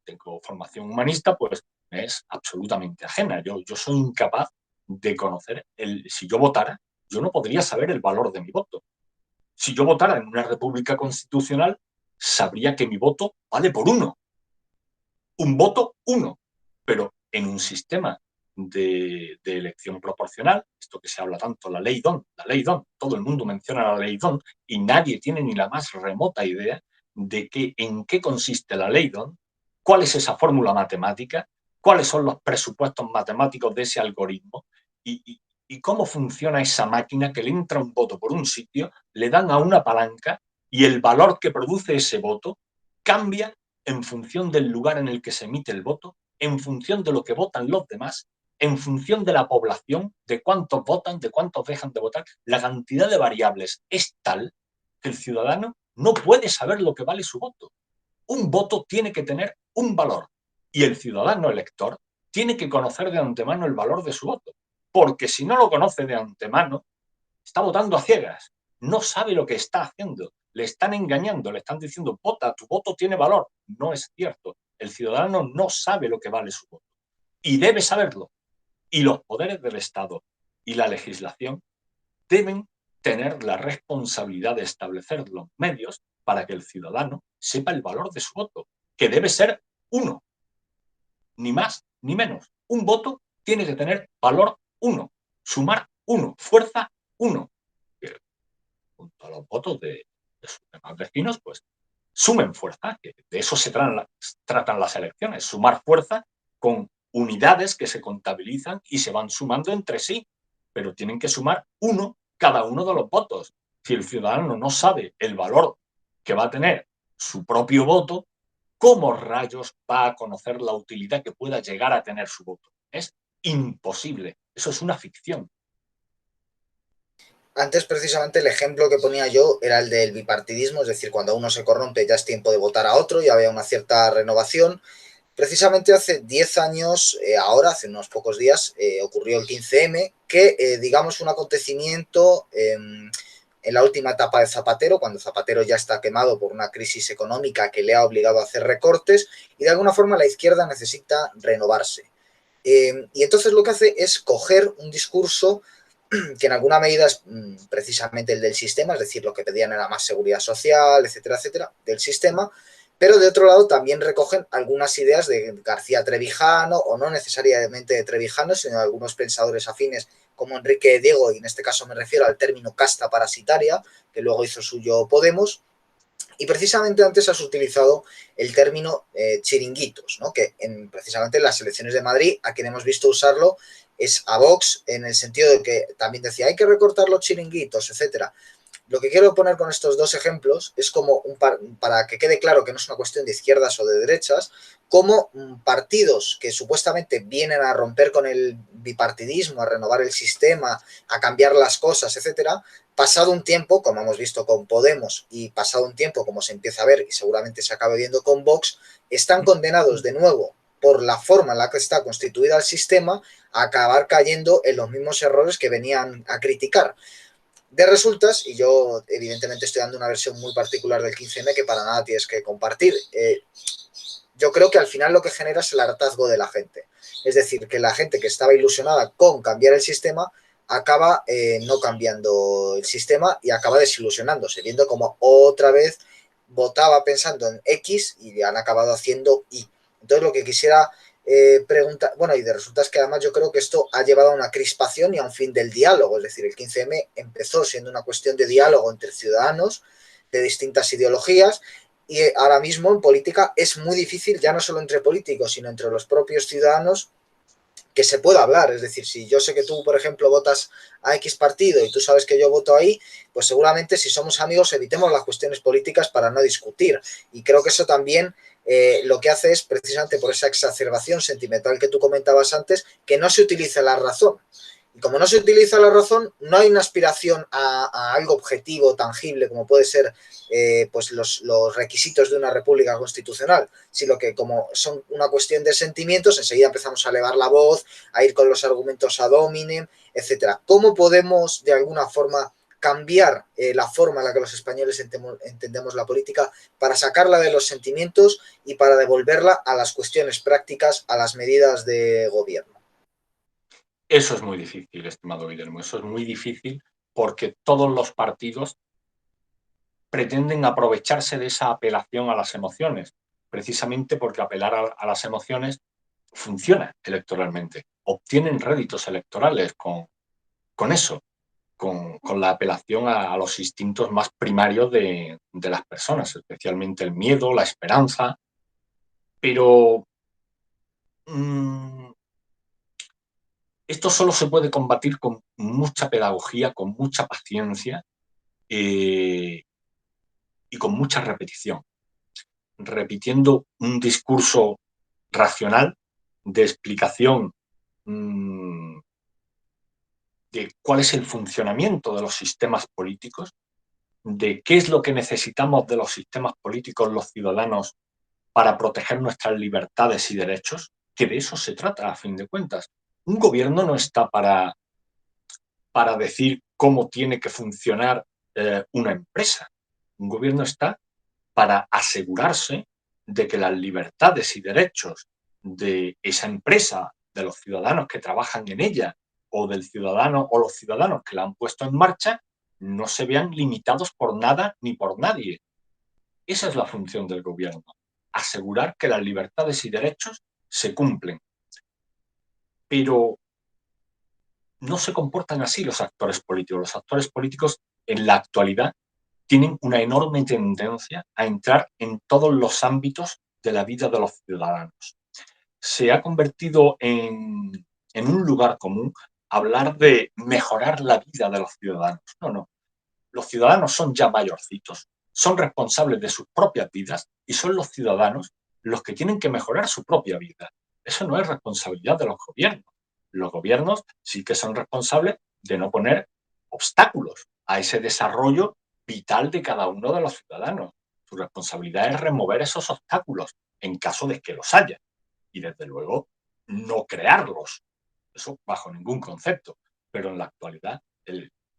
tengo formación humanista, pues es absolutamente ajena. Yo soy incapaz de conocer, si yo votara, yo no podría saber el valor de mi voto. Si yo votara en una república constitucional, sabría que mi voto vale por uno. Un voto, uno. Pero en un sistema de elección proporcional, esto que se habla tanto, la ley DON, todo el mundo menciona la ley DON y nadie tiene ni la más remota idea de en qué consiste la ley DON, cuál es esa fórmula matemática, cuáles son los presupuestos matemáticos de ese algoritmo y cómo funciona esa máquina que le entra un voto por un sitio, le dan a una palanca y el valor que produce ese voto cambia en función del lugar en el que se emite el voto, en función de lo que votan los demás, en función de la población, de cuántos votan, de cuántos dejan de votar. La cantidad de variables es tal que el ciudadano no puede saber lo que vale su voto. Un voto tiene que tener un valor y el ciudadano elector tiene que conocer de antemano el valor de su voto, porque si no lo conoce de antemano, está votando a ciegas, no sabe lo que está haciendo, le están engañando, le están diciendo, vota, tu voto tiene valor. No es cierto, el ciudadano no sabe lo que vale su voto y debe saberlo. Y los poderes del Estado y la legislación deben tener la responsabilidad de establecer los medios para que el ciudadano sepa el valor de su voto, que debe ser uno, ni más ni menos. Un voto tiene que tener valor uno, sumar uno, fuerza uno. Junto a los votos de sus demás vecinos, pues sumen fuerza, que de eso se tratan las elecciones, sumar fuerza con unidades que se contabilizan y se van sumando entre sí, pero tienen que sumar cada uno de los votos. Si el ciudadano no sabe el valor que va a tener su propio voto, ¿cómo rayos va a conocer la utilidad que pueda llegar a tener su voto? Es imposible. Eso es una ficción. Antes, precisamente, el ejemplo que ponía yo era el del bipartidismo, es decir, cuando uno se corrompe ya es tiempo de votar a otro, ya había una cierta renovación. Precisamente hace 10 años, ahora, hace unos pocos días, ocurrió el 15M, que, digamos, un acontecimiento en la última etapa de Zapatero, cuando Zapatero ya está quemado por una crisis económica que le ha obligado a hacer recortes, y de alguna forma la izquierda necesita renovarse. Y entonces lo que hace es coger un discurso que en alguna medida es precisamente el del sistema, es decir, lo que pedían era más seguridad social, etcétera, etcétera, del sistema, pero de otro lado también recogen algunas ideas de García Trevijano, o no necesariamente de Trevijano, sino de algunos pensadores afines como Enrique Diego, y en este caso me refiero al término casta parasitaria, que luego hizo suyo Podemos. Y precisamente antes has utilizado el término chiringuitos, ¿no? Que precisamente en las elecciones de Madrid, a quien hemos visto usarlo es a Vox, en el sentido de que también decía hay que recortar los chiringuitos, etcétera. Lo que quiero poner con estos dos ejemplos es como, para que quede claro que no es una cuestión de izquierdas o de derechas, como partidos que supuestamente vienen a romper con el bipartidismo, a renovar el sistema, a cambiar las cosas, etcétera, pasado un tiempo, como hemos visto con Podemos, y pasado un tiempo, como se empieza a ver y seguramente se acabe viendo con Vox, están condenados de nuevo por la forma en la que está constituida el sistema a acabar cayendo en los mismos errores que venían a criticar. De resultas, y yo evidentemente estoy dando una versión muy particular del 15M que para nada tienes que compartir, yo creo que al final lo que genera es el hartazgo de la gente. Es decir, que la gente que estaba ilusionada con cambiar el sistema acaba no cambiando el sistema y acaba desilusionándose, viendo como otra vez votaba pensando en X y han acabado haciendo Y. Entonces lo que quisiera preguntar, bueno, y de resultas que además yo creo que esto ha llevado a una crispación y a un fin del diálogo, es decir, el 15M empezó siendo una cuestión de diálogo entre ciudadanos de distintas ideologías, y ahora mismo en política es muy difícil, ya no solo entre políticos, sino entre los propios ciudadanos, que se pueda hablar. Es decir, si yo sé que tú, por ejemplo, votas a X partido y tú sabes que yo voto ahí, pues seguramente si somos amigos evitemos las cuestiones políticas para no discutir. Y creo que eso también lo que hace es, precisamente por esa exacerbación sentimental que tú comentabas antes, que no se utilice la razón. Y como no se utiliza la razón, no hay una aspiración a algo objetivo, tangible, como puede ser pues los requisitos de una república constitucional, sino que como son una cuestión de sentimientos, enseguida empezamos a elevar la voz, a ir con los argumentos ad hominem, etcétera. ¿Cómo podemos, de alguna forma, cambiar la forma en la que los españoles entendemos la política para sacarla de los sentimientos y para devolverla a las cuestiones prácticas, a las medidas de gobierno? Eso es muy difícil, estimado Guillermo, eso es muy difícil porque todos los partidos pretenden aprovecharse de esa apelación a las emociones, precisamente porque apelar a las emociones funciona electoralmente. Obtienen réditos electorales con eso, con la apelación a los instintos más primarios de las personas, especialmente el miedo, la esperanza. Pero esto solo se puede combatir con mucha pedagogía, con mucha paciencia y con mucha repetición, repitiendo un discurso racional de explicación de cuál es el funcionamiento de los sistemas políticos, de qué es lo que necesitamos de los sistemas políticos los ciudadanos para proteger nuestras libertades y derechos, que de eso se trata a fin de cuentas. Un gobierno no está para decir cómo tiene que funcionar una empresa. Un gobierno está para asegurarse de que las libertades y derechos de esa empresa, de los ciudadanos que trabajan en ella o del ciudadano o los ciudadanos que la han puesto en marcha, no se vean limitados por nada ni por nadie. Esa es la función del gobierno, asegurar que las libertades y derechos se cumplen. Pero no se comportan así los actores políticos. Los actores políticos en la actualidad tienen una enorme tendencia a entrar en todos los ámbitos de la vida de los ciudadanos. se ha convertido en un lugar común hablar de mejorar la vida de los ciudadanos. No, no. Los ciudadanos son ya mayorcitos, son responsables de sus propias vidas y son los ciudadanos los que tienen que mejorar su propia vida. Eso no es responsabilidad de los gobiernos. Los gobiernos sí que son responsables de no poner obstáculos a ese desarrollo vital de cada uno de los ciudadanos. Su responsabilidad es remover esos obstáculos en caso de que los haya y, desde luego, no crearlos. Eso bajo ningún concepto. Pero en la actualidad,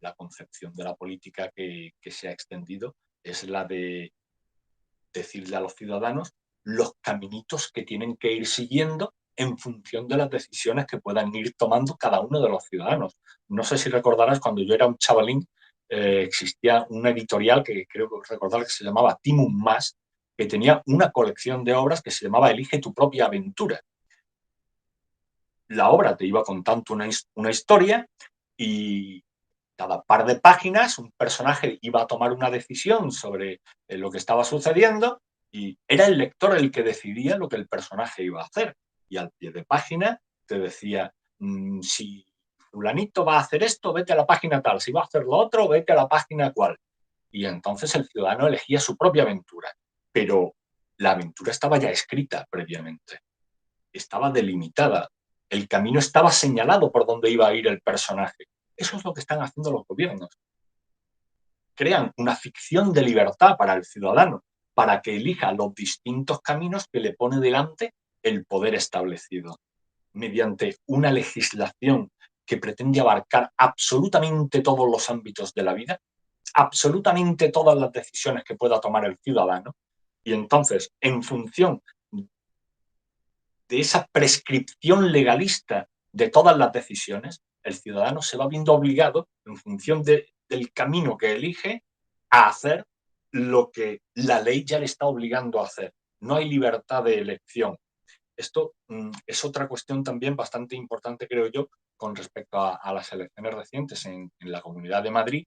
la concepción de la política que se ha extendido es la de decirle a los ciudadanos los caminitos que tienen que ir siguiendo en función de las decisiones que puedan ir tomando cada uno de los ciudadanos. No sé si recordarás, cuando yo era un chavalín, existía una editorial que creo que recordar que se llamaba Timum Más, que tenía una colección de obras que se llamaba Elige tu propia aventura. La obra te iba contando una historia y cada par de páginas un personaje iba a tomar una decisión sobre lo que estaba sucediendo y era el lector el que decidía lo que el personaje iba a hacer. Y al pie de página te decía, si fulanito va a hacer esto, vete a la página tal, si va a hacer lo otro, vete a la página cual. Y entonces el ciudadano elegía su propia aventura, pero la aventura estaba ya escrita previamente, estaba delimitada, el camino estaba señalado por donde iba a ir el personaje. Eso es lo que están haciendo los gobiernos. Crean una ficción de libertad para el ciudadano, para que elija los distintos caminos que le pone delante el poder establecido, mediante una legislación que pretende abarcar absolutamente todos los ámbitos de la vida, absolutamente todas las decisiones que pueda tomar el ciudadano, y entonces, en función de esa prescripción legalista de todas las decisiones, el ciudadano se va viendo obligado, en función del camino que elige, a hacer lo que la ley ya le está obligando a hacer. No hay libertad de elección. Esto es otra cuestión también bastante importante, creo yo, con respecto a las elecciones recientes en la Comunidad de Madrid,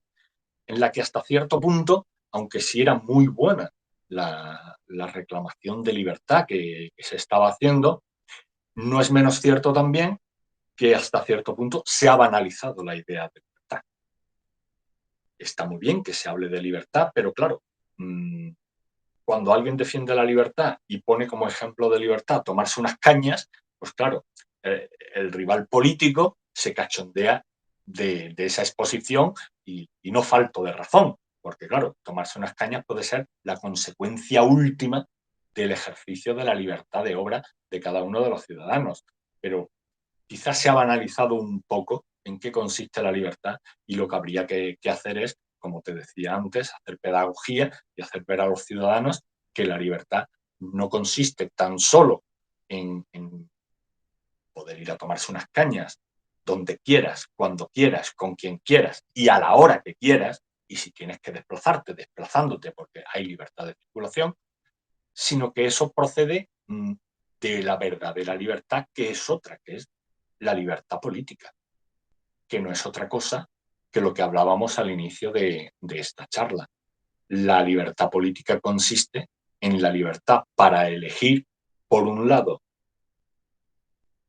en la que hasta cierto punto, aunque sí era muy buena la reclamación de libertad que se estaba haciendo, no es menos cierto también que hasta cierto punto se ha banalizado la idea de libertad. Está muy bien que se hable de libertad, pero claro, cuando alguien defiende la libertad y pone como ejemplo de libertad tomarse unas cañas, pues claro, el rival político se cachondea de esa exposición y no falto de razón, porque claro, tomarse unas cañas puede ser la consecuencia última del ejercicio de la libertad de obra de cada uno de los ciudadanos. Pero quizás se ha banalizado un poco en qué consiste la libertad y lo que habría que hacer es, como te decía antes, hacer pedagogía y hacer ver a los ciudadanos que la libertad no consiste tan solo en poder ir a tomarse unas cañas donde quieras, cuando quieras, con quien quieras y a la hora que quieras, y si tienes que desplazarte, desplazándote porque hay libertad de circulación, sino que eso procede de la verdadera libertad, que es otra, que es la libertad política, que no es otra cosa que lo que hablábamos al inicio de esta charla. La libertad política consiste en la libertad para elegir, por un lado,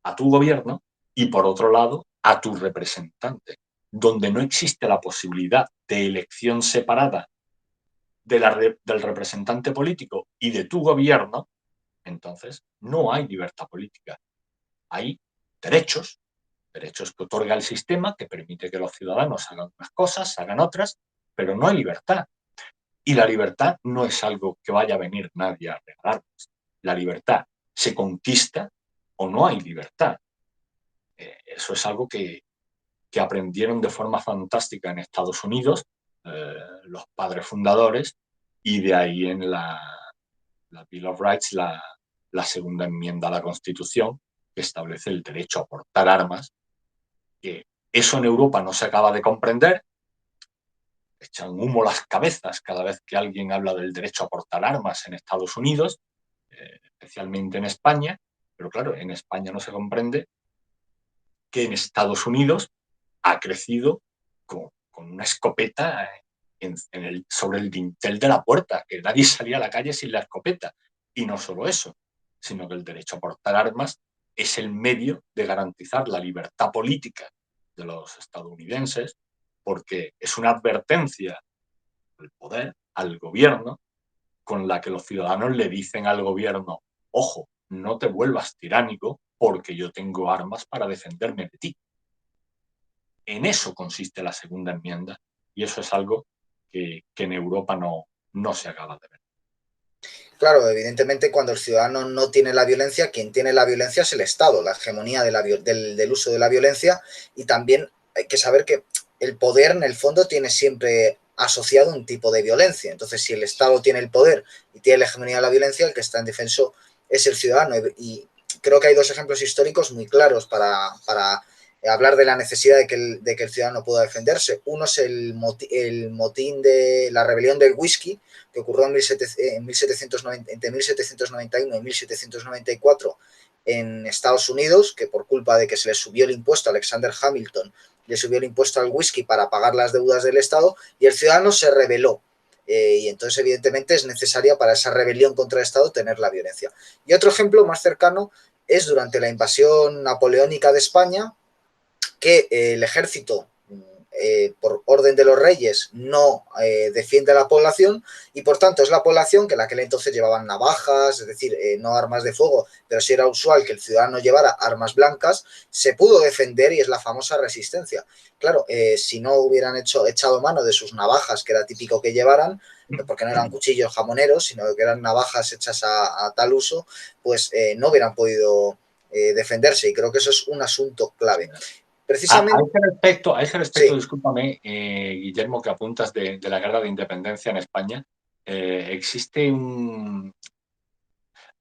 a tu gobierno y, por otro lado, a tu representante, donde no existe la posibilidad de elección separada del representante político y de tu gobierno, entonces no hay libertad política. Hay derechos que otorga el sistema, que permite que los ciudadanos hagan unas cosas, hagan otras, pero no hay libertad. Y la libertad no es algo que vaya a venir nadie a regalarnos. La libertad se conquista o no hay libertad. Eso es algo que aprendieron de forma fantástica en Estados Unidos los padres fundadores, y de ahí en la Bill of Rights, la segunda enmienda a la Constitución, que establece el derecho a portar armas, que eso en Europa no se acaba de comprender, echan humo las cabezas cada vez que alguien habla del derecho a portar armas en Estados Unidos, especialmente en España, pero claro, en España no se comprende que en Estados Unidos ha crecido con una escopeta sobre el dintel de la puerta, que nadie salía a la calle sin la escopeta. Y no solo eso, sino que el derecho a portar armas es el medio de garantizar la libertad política de los estadounidenses, porque es una advertencia al poder, al gobierno, con la que los ciudadanos le dicen al gobierno: ojo, no te vuelvas tiránico porque yo tengo armas para defenderme de ti. En eso consiste la segunda enmienda, y eso es algo que en Europa no se acaba de ver. Claro, evidentemente cuando el ciudadano no tiene la violencia, quien tiene la violencia es el Estado, la hegemonía del uso de la violencia, y también hay que saber que el poder en el fondo tiene siempre asociado un tipo de violencia. Entonces, si el Estado tiene el poder y tiene la hegemonía de la violencia, el que está en defenso es el ciudadano. Y creo que hay dos ejemplos históricos muy claros para hablar de la necesidad de que el ciudadano pueda defenderse. Uno es el motín de la rebelión del whisky, que ocurrió entre 1791 y 1794 en Estados Unidos, que por culpa de que se le subió el impuesto a Alexander Hamilton, le subió el impuesto al whisky para pagar las deudas del Estado, y el ciudadano se rebeló. Y entonces, evidentemente, es necesaria para esa rebelión contra el Estado tener la violencia. Y otro ejemplo más cercano es durante la invasión napoleónica de España, que el ejército, por orden de los reyes, no defiende a la población, y por tanto es la población que en aquel entonces llevaban navajas, es decir, no armas de fuego, pero sí era usual que el ciudadano llevara armas blancas, se pudo defender, y es la famosa resistencia. Claro, si no hubieran echado mano de sus navajas, que era típico que llevaran, porque no eran cuchillos jamoneros, sino que eran navajas hechas a tal uso, pues no hubieran podido defenderse, y creo que eso es un asunto clave. Precisamente. A ese respecto, sí. Discúlpame, Guillermo, que apuntas de la guerra de independencia en España. Existe un...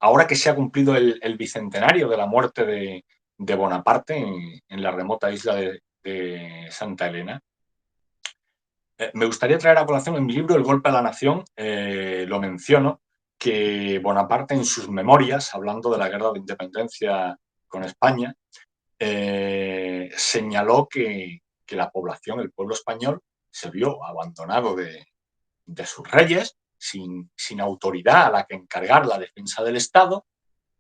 Ahora que se ha cumplido el bicentenario de la muerte de Bonaparte en la remota isla de Santa Elena, me gustaría traer a colación en mi libro El golpe a la nación, lo menciono, que Bonaparte en sus memorias, hablando de la guerra de independencia con España, señaló que la población, el pueblo español, se vio abandonado de sus reyes, sin autoridad a la que encargar la defensa del Estado,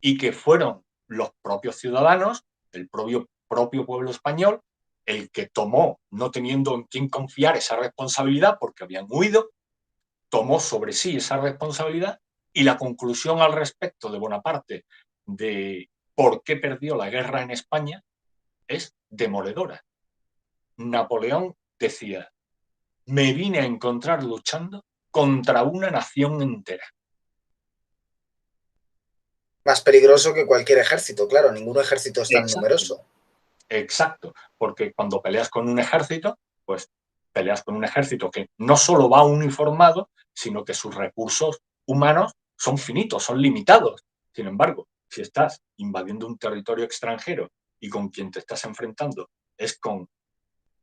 y que fueron los propios ciudadanos, el propio pueblo español, el que tomó, no teniendo en quién confiar esa responsabilidad porque habían huido, tomó sobre sí esa responsabilidad, y la conclusión al respecto de Bonaparte de por qué perdió la guerra en España es demoledora. Napoleón decía: me vine a encontrar luchando contra una nación entera. Más peligroso que cualquier ejército, claro, ningún ejército es tan numeroso. Exacto, porque cuando peleas con un ejército, pues peleas con un ejército que no solo va uniformado, sino que sus recursos humanos son finitos, son limitados. Sin embargo, si estás invadiendo un territorio extranjero y con quien te estás enfrentando es con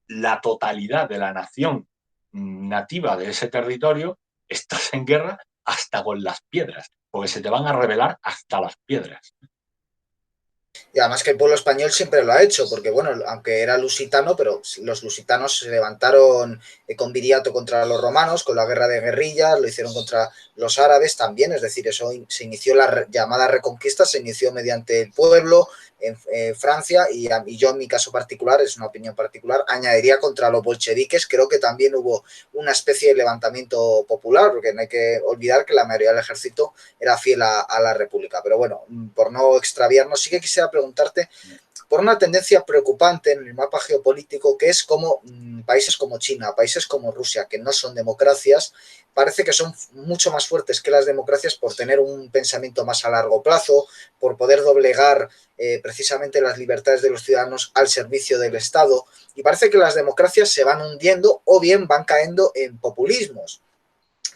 la totalidad de la nación nativa de ese territorio, estás en guerra hasta con las piedras, porque se te van a rebelar hasta las piedras. Y además que el pueblo español siempre lo ha hecho, porque bueno, aunque era lusitano, pero los lusitanos se levantaron con Viriato contra los romanos, con la guerra de guerrillas, lo hicieron contra los árabes también, es decir, eso se inició, la llamada reconquista se inició mediante el pueblo en Francia, y yo en mi caso particular, es una opinión particular, añadiría contra los bolcheviques. Creo que también hubo una especie de levantamiento popular, porque no hay que olvidar que la mayoría del ejército era fiel a la República. Pero bueno, por no extraviarnos, sí que quisiera preguntarte por una tendencia preocupante en el mapa geopolítico, que es como países como China, países como Rusia, que no son democracias, parece que son mucho más fuertes que las democracias por tener un pensamiento más a largo plazo, por poder doblegar precisamente las libertades de los ciudadanos al servicio del Estado, y parece que las democracias se van hundiendo o bien van cayendo en populismos,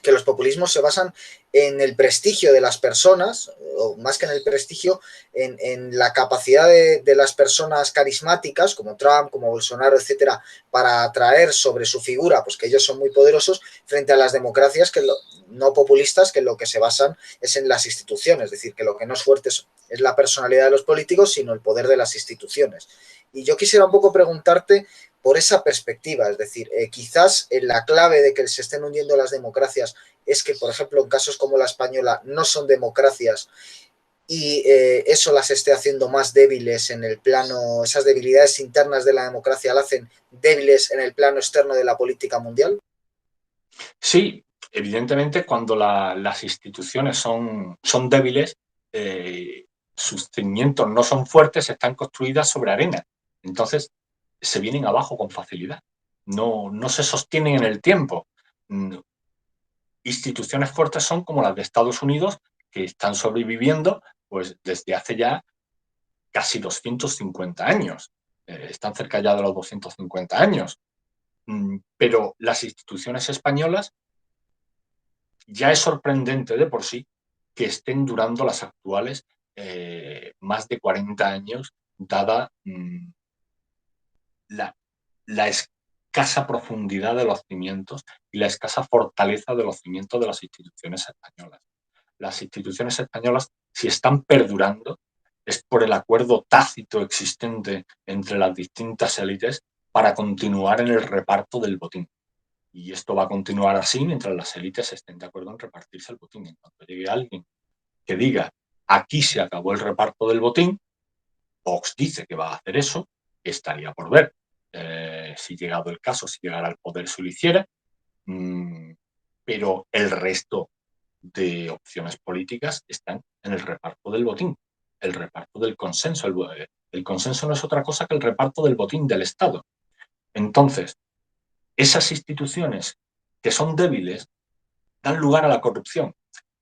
que los populismos se basan en el prestigio de las personas, o más que en el prestigio, en la capacidad de las personas carismáticas, como Trump, como Bolsonaro, etcétera, para atraer sobre su figura, pues que ellos son muy poderosos, frente a las democracias no populistas, que lo que se basan es en las instituciones, es decir, que lo que no es fuerte es la personalidad de los políticos, sino el poder de las instituciones. Y yo quisiera un poco preguntarte por esa perspectiva, es decir, quizás la clave de que se estén hundiendo las democracias es que, por ejemplo, en casos como la española no son democracias, y eso las esté haciendo más débiles en el plano, esas debilidades internas de la democracia las hacen débiles en el plano externo de la política mundial? Sí, evidentemente cuando las instituciones son débiles, sus cimientos no son fuertes, están construidas sobre arena. Entonces se vienen abajo con facilidad. No se sostienen en el tiempo. Instituciones fuertes son como las de Estados Unidos, que están sobreviviendo pues, desde hace ya casi 250 años. Están cerca ya de los 250 años. Pero las instituciones españolas ya es sorprendente de por sí que estén durando las actuales más de 40 años, dada la escasa profundidad de los cimientos y la escasa fortaleza de los cimientos de las instituciones españolas. Las instituciones españolas, si están perdurando, es por el acuerdo tácito existente entre las distintas élites para continuar en el reparto del botín. Y esto va a continuar así mientras las élites estén de acuerdo en repartirse el botín. En cuanto llegue alguien que diga, aquí se acabó el reparto del botín, Vox dice que va a hacer eso, estaría por ver. Si llegado el caso, si llegara al poder, se lo hiciera. Pero el resto de opciones políticas están en el reparto del botín, el reparto del consenso. El consenso no es otra cosa que el reparto del botín del Estado. Entonces, esas instituciones que son débiles dan lugar a la corrupción.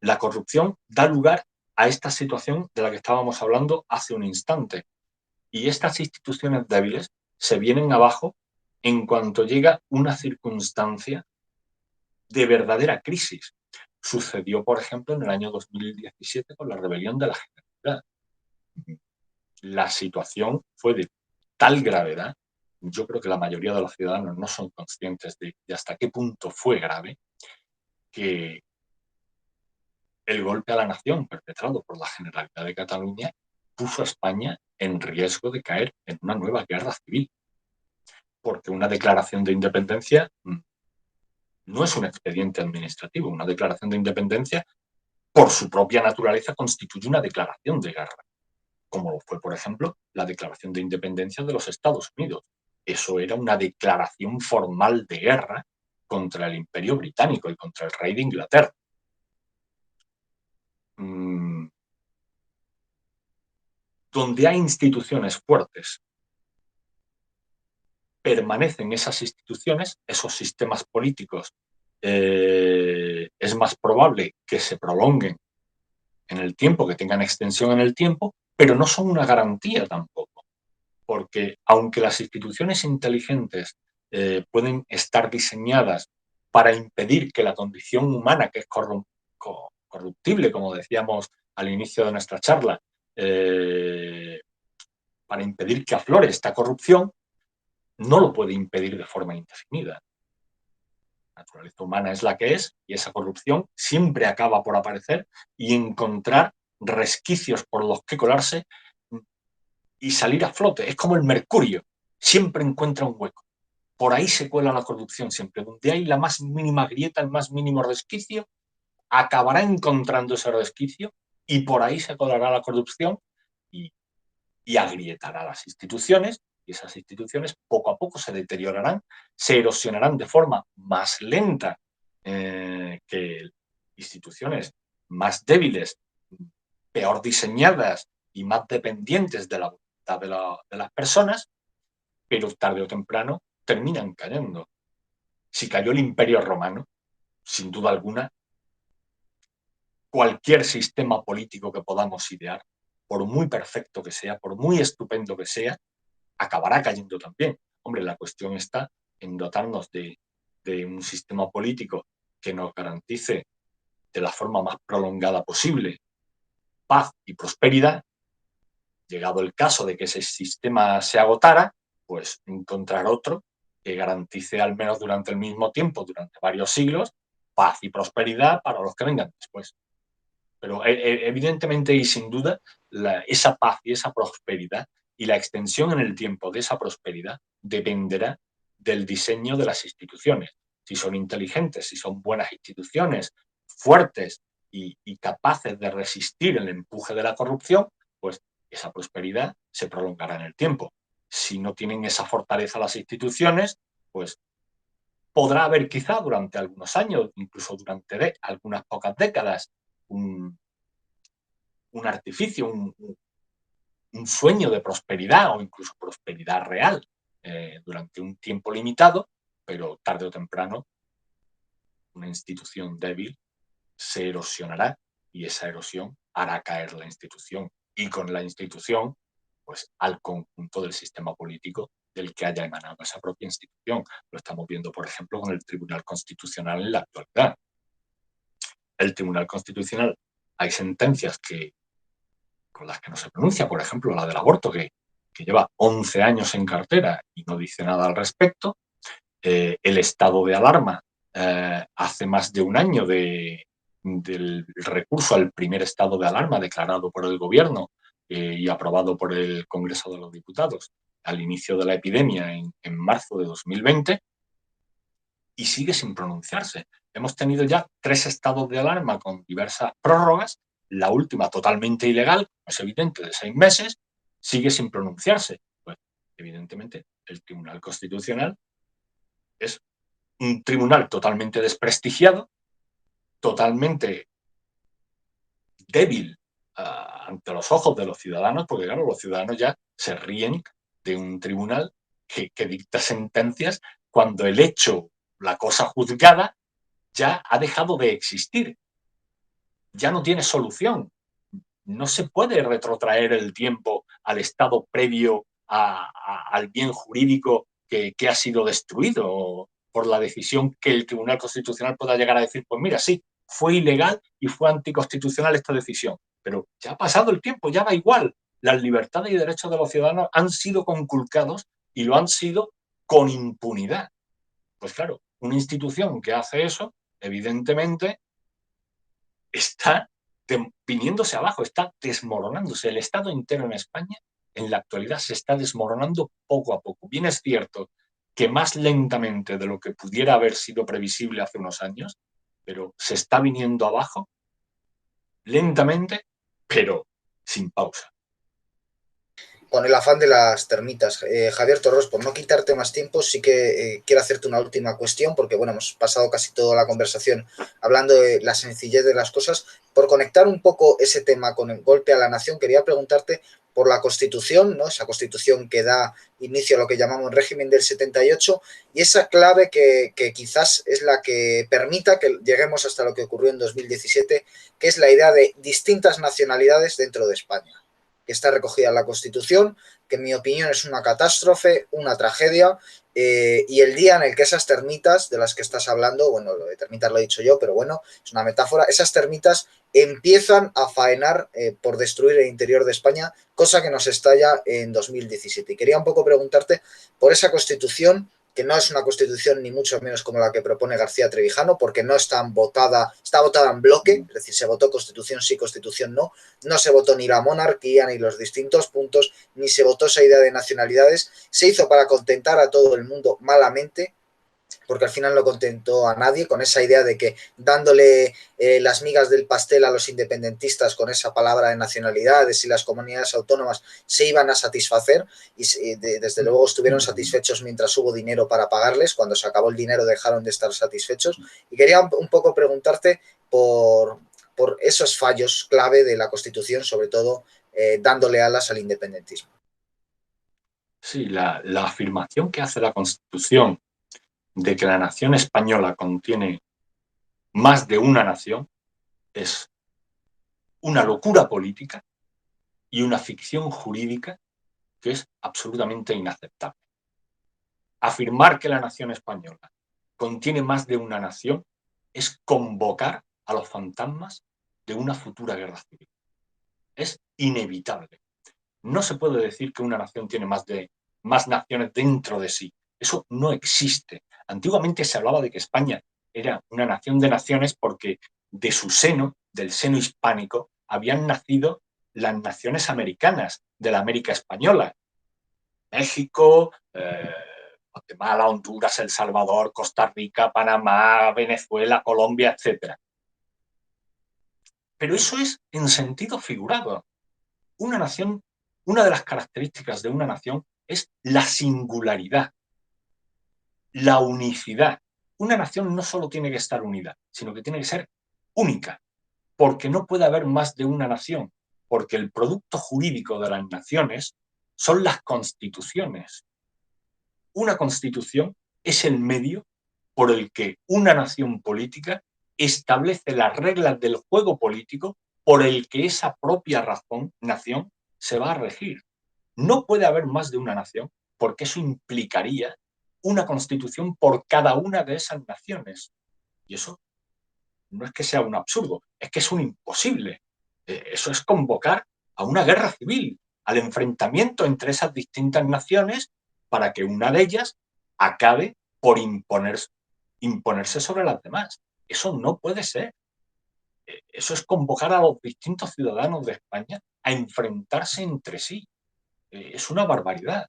La corrupción da lugar a esta situación de la que estábamos hablando hace un instante. Y estas instituciones débiles se vienen abajo en cuanto llega una circunstancia de verdadera crisis. Sucedió, por ejemplo, en el año 2017 con la rebelión de la Generalitat. La situación fue de tal gravedad, yo creo que la mayoría de los ciudadanos no son conscientes de hasta qué punto fue grave, que el golpe a la nación perpetrado por la Generalitat de Cataluña puso a España en riesgo de caer en una nueva guerra civil, porque una declaración de independencia no es un expediente administrativo. Una declaración de independencia, por su propia naturaleza, constituye una declaración de guerra, como lo fue, por ejemplo, la declaración de independencia de los Estados Unidos. Eso era una declaración formal de guerra contra el Imperio Británico y contra el rey de Inglaterra. Donde hay instituciones fuertes, permanecen esas instituciones, esos sistemas políticos, es más probable que se prolonguen en el tiempo, que tengan extensión en el tiempo, pero no son una garantía tampoco, porque aunque las instituciones inteligentes pueden estar diseñadas para impedir que la condición humana, que es corruptible, como decíamos al inicio de nuestra charla, para impedir que aflore esta corrupción, no lo puede impedir de forma indefinida. La naturaleza humana es la que es y esa corrupción siempre acaba por aparecer y encontrar resquicios por los que colarse y salir a flote. Es como el mercurio, siempre encuentra un hueco. Por ahí se cuela la corrupción siempre. Donde hay la más mínima grieta, el más mínimo resquicio, acabará encontrando ese resquicio y por ahí se colará la corrupción y agrietará las instituciones, y esas instituciones poco a poco se deteriorarán, se erosionarán de forma más lenta que instituciones más débiles, peor diseñadas y más dependientes de la voluntad de las personas, pero tarde o temprano terminan cayendo. Si cayó el Imperio Romano, sin duda alguna, cualquier sistema político que podamos idear, por muy perfecto que sea, por muy estupendo que sea, acabará cayendo también. Hombre, la cuestión está en dotarnos de un sistema político que nos garantice de la forma más prolongada posible paz y prosperidad. Llegado el caso de que ese sistema se agotara, pues encontrar otro que garantice al menos durante el mismo tiempo, durante varios siglos, paz y prosperidad para los que vengan después. Pero evidentemente y sin duda, esa paz y esa prosperidad y la extensión en el tiempo de esa prosperidad dependerá del diseño de las instituciones. Si son inteligentes, si son buenas instituciones, fuertes y capaces de resistir el empuje de la corrupción, pues esa prosperidad se prolongará en el tiempo. Si no tienen esa fortaleza las instituciones, pues podrá haber quizá durante algunos años, incluso durante algunas pocas décadas, un artificio, un sueño de prosperidad o incluso prosperidad real durante un tiempo limitado, pero tarde o temprano una institución débil se erosionará y esa erosión hará caer la institución y con la institución pues al conjunto del sistema político del que haya emanado esa propia institución. Lo estamos viendo, por ejemplo, con el Tribunal Constitucional en la actualidad. El Tribunal Constitucional, hay sentencias con las que no se pronuncia, por ejemplo, la del aborto, que lleva 11 años en cartera y no dice nada al respecto. El estado de alarma hace más de un año del recurso al primer estado de alarma declarado por el gobierno y aprobado por el Congreso de los Diputados al inicio de la epidemia en marzo de 2020 y sigue sin pronunciarse. Hemos tenido ya 3 estados de alarma con diversas prórrogas, la última totalmente ilegal, es evidente, de 6 meses, sigue sin pronunciarse. Pues, evidentemente, el Tribunal Constitucional es un tribunal totalmente desprestigiado, totalmente débil ante los ojos de los ciudadanos, porque claro, los ciudadanos ya se ríen de un tribunal que dicta sentencias cuando el hecho, la cosa juzgada, ya ha dejado de existir, ya no tiene solución. No se puede retrotraer el tiempo al estado previo al bien jurídico que ha sido destruido por la decisión que el Tribunal Constitucional pueda llegar a decir, pues mira, sí, fue ilegal y fue anticonstitucional esta decisión, pero ya ha pasado el tiempo, ya da igual. Las libertades y derechos de los ciudadanos han sido conculcados y lo han sido con impunidad. Pues claro, una institución que hace eso, evidentemente, está viniéndose abajo, está desmoronándose. El Estado entero en España en la actualidad se está desmoronando poco a poco. Bien es cierto que más lentamente de lo que pudiera haber sido previsible hace unos años, pero se está viniendo abajo lentamente, pero sin pausa. Con el afán de las termitas. Javier Torros, por no quitarte más tiempo, sí que quiero hacerte una última cuestión, porque bueno, hemos pasado casi toda la conversación hablando de la sencillez de las cosas. Por conectar un poco ese tema con el golpe a la nación, quería preguntarte por la Constitución, ¿no? Esa Constitución que da inicio a lo que llamamos régimen del 78 y esa clave que quizás es la que permita que lleguemos hasta lo que ocurrió en 2017, que es la idea de distintas nacionalidades dentro de España, que está recogida en la Constitución, que en mi opinión es una catástrofe, una tragedia, y el día en el que esas termitas de las que estás hablando, bueno, lo de termitas lo he dicho yo, pero bueno, es una metáfora, esas termitas empiezan a faenar por destruir el interior de España, cosa que nos estalla en 2017. Y quería un poco preguntarte por esa Constitución, que no es una constitución ni mucho menos como la que propone García Trevijano, porque no está votada en bloque, es decir, se votó constitución sí, constitución no, no se votó ni la monarquía, ni los distintos puntos, ni se votó esa idea de nacionalidades, se hizo para contentar a todo el mundo malamente, porque al final no contentó a nadie con esa idea de que dándole las migas del pastel a los independentistas con esa palabra de nacionalidades y las comunidades autónomas se iban a satisfacer y desde luego estuvieron satisfechos mientras hubo dinero para pagarles, cuando se acabó el dinero dejaron de estar satisfechos y quería un poco preguntarte por esos fallos clave de la Constitución, sobre todo dándole alas al independentismo. Sí, la afirmación que hace la Constitución de que la nación española contiene más de una nación es una locura política y una ficción jurídica que es absolutamente inaceptable. Afirmar que la nación española contiene más de una nación es convocar a los fantasmas de una futura guerra civil. Es inevitable. No se puede decir que una nación tiene más naciones dentro de sí. Eso no existe. Antiguamente se hablaba de que España era una nación de naciones porque de su seno, del seno hispánico, habían nacido las naciones americanas de la América española. México, Guatemala, Honduras, El Salvador, Costa Rica, Panamá, Venezuela, Colombia, etc. Pero eso es en sentido figurado. Una nación, una de las características de una nación es la singularidad, la unicidad. Una nación no solo tiene que estar unida, sino que tiene que ser única, porque no puede haber más de una nación, porque el producto jurídico de las naciones son las constituciones. Una constitución es el medio por el que una nación política establece las reglas del juego político por el que esa propia nación se va a regir. No puede haber más de una nación porque eso implicaría una constitución por cada una de esas naciones. Y eso no es que sea un absurdo, es que es un imposible. Eso es convocar a una guerra civil, al enfrentamiento entre esas distintas naciones para que una de ellas acabe por imponerse sobre las demás. Eso no puede ser. Eso es convocar a los distintos ciudadanos de España a enfrentarse entre sí. Es una barbaridad.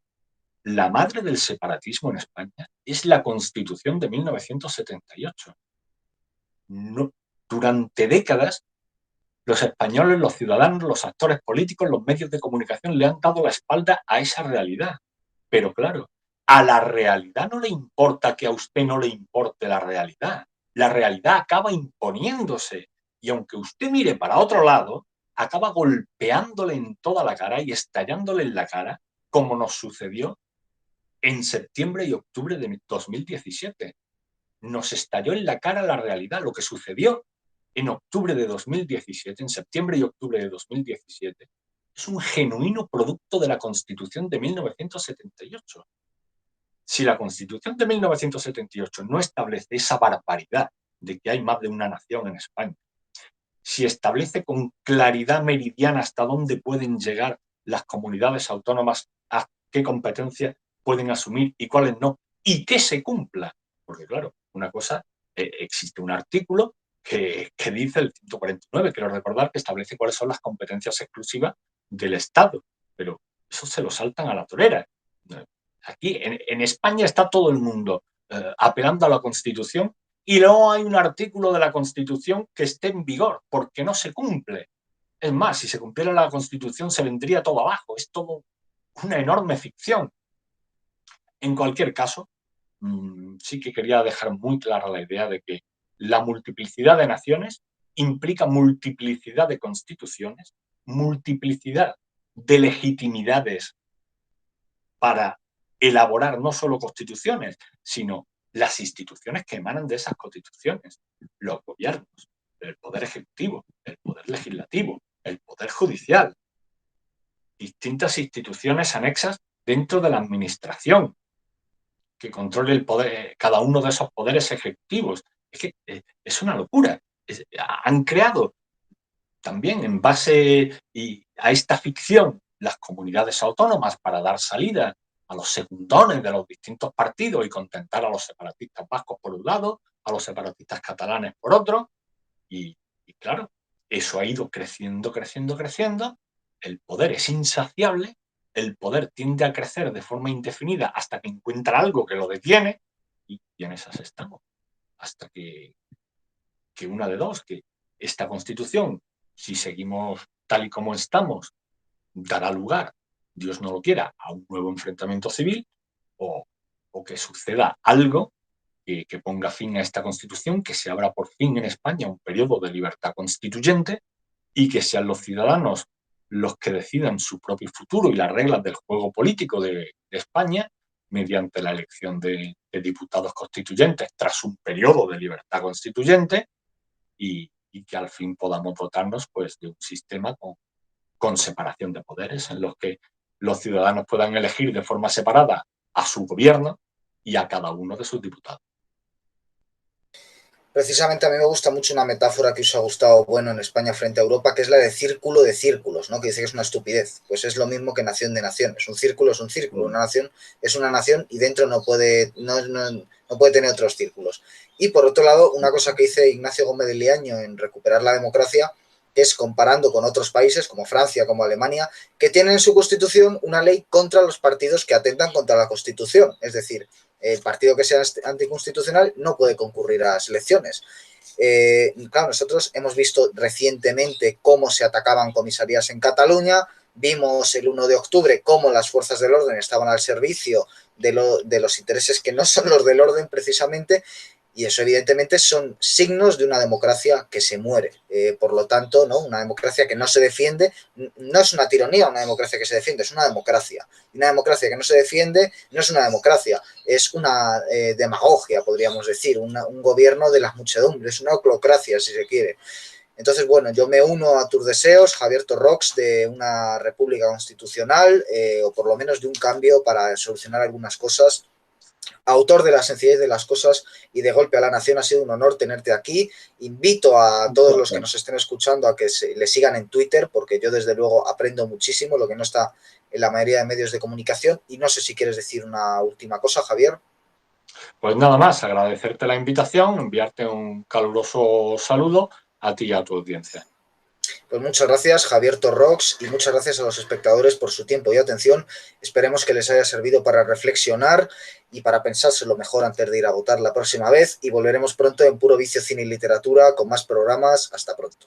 La madre del separatismo en España es la Constitución de 1978. No, durante décadas, los españoles, los ciudadanos, los actores políticos, los medios de comunicación le han dado la espalda a esa realidad. Pero claro, a la realidad no le importa que a usted no le importe la realidad. La realidad acaba imponiéndose. Y aunque usted mire para otro lado, acaba golpeándole en toda la cara y estallándole en la cara, como nos sucedió en septiembre y octubre de 2017. Nos estalló en la cara la realidad, lo que sucedió en octubre de 2017, en septiembre y octubre de 2017, es un genuino producto de la Constitución de 1978. Si la Constitución de 1978 no establece esa barbaridad de que hay más de una nación en España, si establece con claridad meridiana hasta dónde pueden llegar las comunidades autónomas, a qué competencias pueden asumir y cuáles no, y que se cumpla, porque claro, una cosa, existe un artículo que dice el 149, quiero recordar, que establece cuáles son las competencias exclusivas del Estado, pero eso se lo saltan a la torera. Aquí en España está todo el mundo apelando a la Constitución y luego hay un artículo de la Constitución que esté en vigor porque no se cumple. Es más, si se cumpliera la Constitución se vendría todo abajo. Es todo una enorme ficción. En cualquier caso, sí que quería dejar muy clara la idea de que la multiplicidad de naciones implica multiplicidad de constituciones, multiplicidad de legitimidades para elaborar no solo constituciones, sino las instituciones que emanan de esas constituciones, los gobiernos, el poder ejecutivo, el poder legislativo, el poder judicial, distintas instituciones anexas dentro de la administración que controle el poder, cada uno de esos poderes ejecutivos. Es que es una locura. Han creado también en base a esta ficción las comunidades autónomas para dar salida a los secundones de los distintos partidos y contentar a los separatistas vascos por un lado, a los separatistas catalanes por otro, y claro, eso ha ido creciendo, creciendo, creciendo, el poder es insaciable, el poder tiende a crecer de forma indefinida hasta que encuentra algo que lo detiene, y en esas estamos, hasta que una de dos, que esta Constitución, si seguimos tal y como estamos, dará lugar, Dios no lo quiera, a un nuevo enfrentamiento civil, o que suceda algo que ponga fin a esta Constitución, que se abra por fin en España un periodo de libertad constituyente y que sean los ciudadanos los que decidan su propio futuro y las reglas del juego político de España mediante la elección de diputados constituyentes tras un periodo de libertad constituyente y que al fin podamos dotarnos pues, de un sistema con separación de poderes en los que los ciudadanos puedan elegir de forma separada a su gobierno y a cada uno de sus diputados. Precisamente a mí me gusta mucho una metáfora que usa Gustavo Bueno en España frente a Europa, que es la de círculo de círculos, ¿no? Que dice que es una estupidez. Pues es lo mismo que nación de naciones. Un círculo es un círculo, una nación es una nación y dentro no puede tener otros círculos. Y por otro lado, una cosa que dice Ignacio Gómez de Liaño en Recuperar la democracia, que es comparando con otros países como Francia, como Alemania, que tienen en su constitución una ley contra los partidos que atentan contra la constitución. Es decir, el partido que sea anticonstitucional no puede concurrir a las elecciones. Claro, nosotros hemos visto recientemente cómo se atacaban comisarías en Cataluña, vimos el 1 de octubre cómo las fuerzas del orden estaban al servicio de los intereses que no son los del orden precisamente, y eso evidentemente son signos de una democracia que se muere. Por lo tanto, ¿no? Una democracia que no se defiende, no es una tiranía una democracia que se defiende, es una democracia. Y una democracia que no se defiende no es una democracia, es una demagogia, podríamos decir, un gobierno de las muchedumbres, una oclocracia, si se quiere. Entonces, bueno, yo me uno a tus deseos, Javier Torrox, de una república constitucional, o por lo menos de un cambio para solucionar algunas cosas. Autor de La sencillez de las cosas y de Golpe a la Nación, ha sido un honor tenerte aquí. Invito a todos los que nos estén escuchando a que le sigan en Twitter, porque yo desde luego aprendo muchísimo, lo que no está en la mayoría de medios de comunicación. Y no sé si quieres decir una última cosa, Javier. Pues nada más, agradecerte la invitación, enviarte un caluroso saludo a ti y a tu audiencia. Pues muchas gracias, Javier Torrox, y muchas gracias a los espectadores por su tiempo y atención. Esperemos que les haya servido para reflexionar y para pensárselo mejor antes de ir a votar la próxima vez, y volveremos pronto en Puro Vicio Cine y Literatura con más programas. Hasta pronto.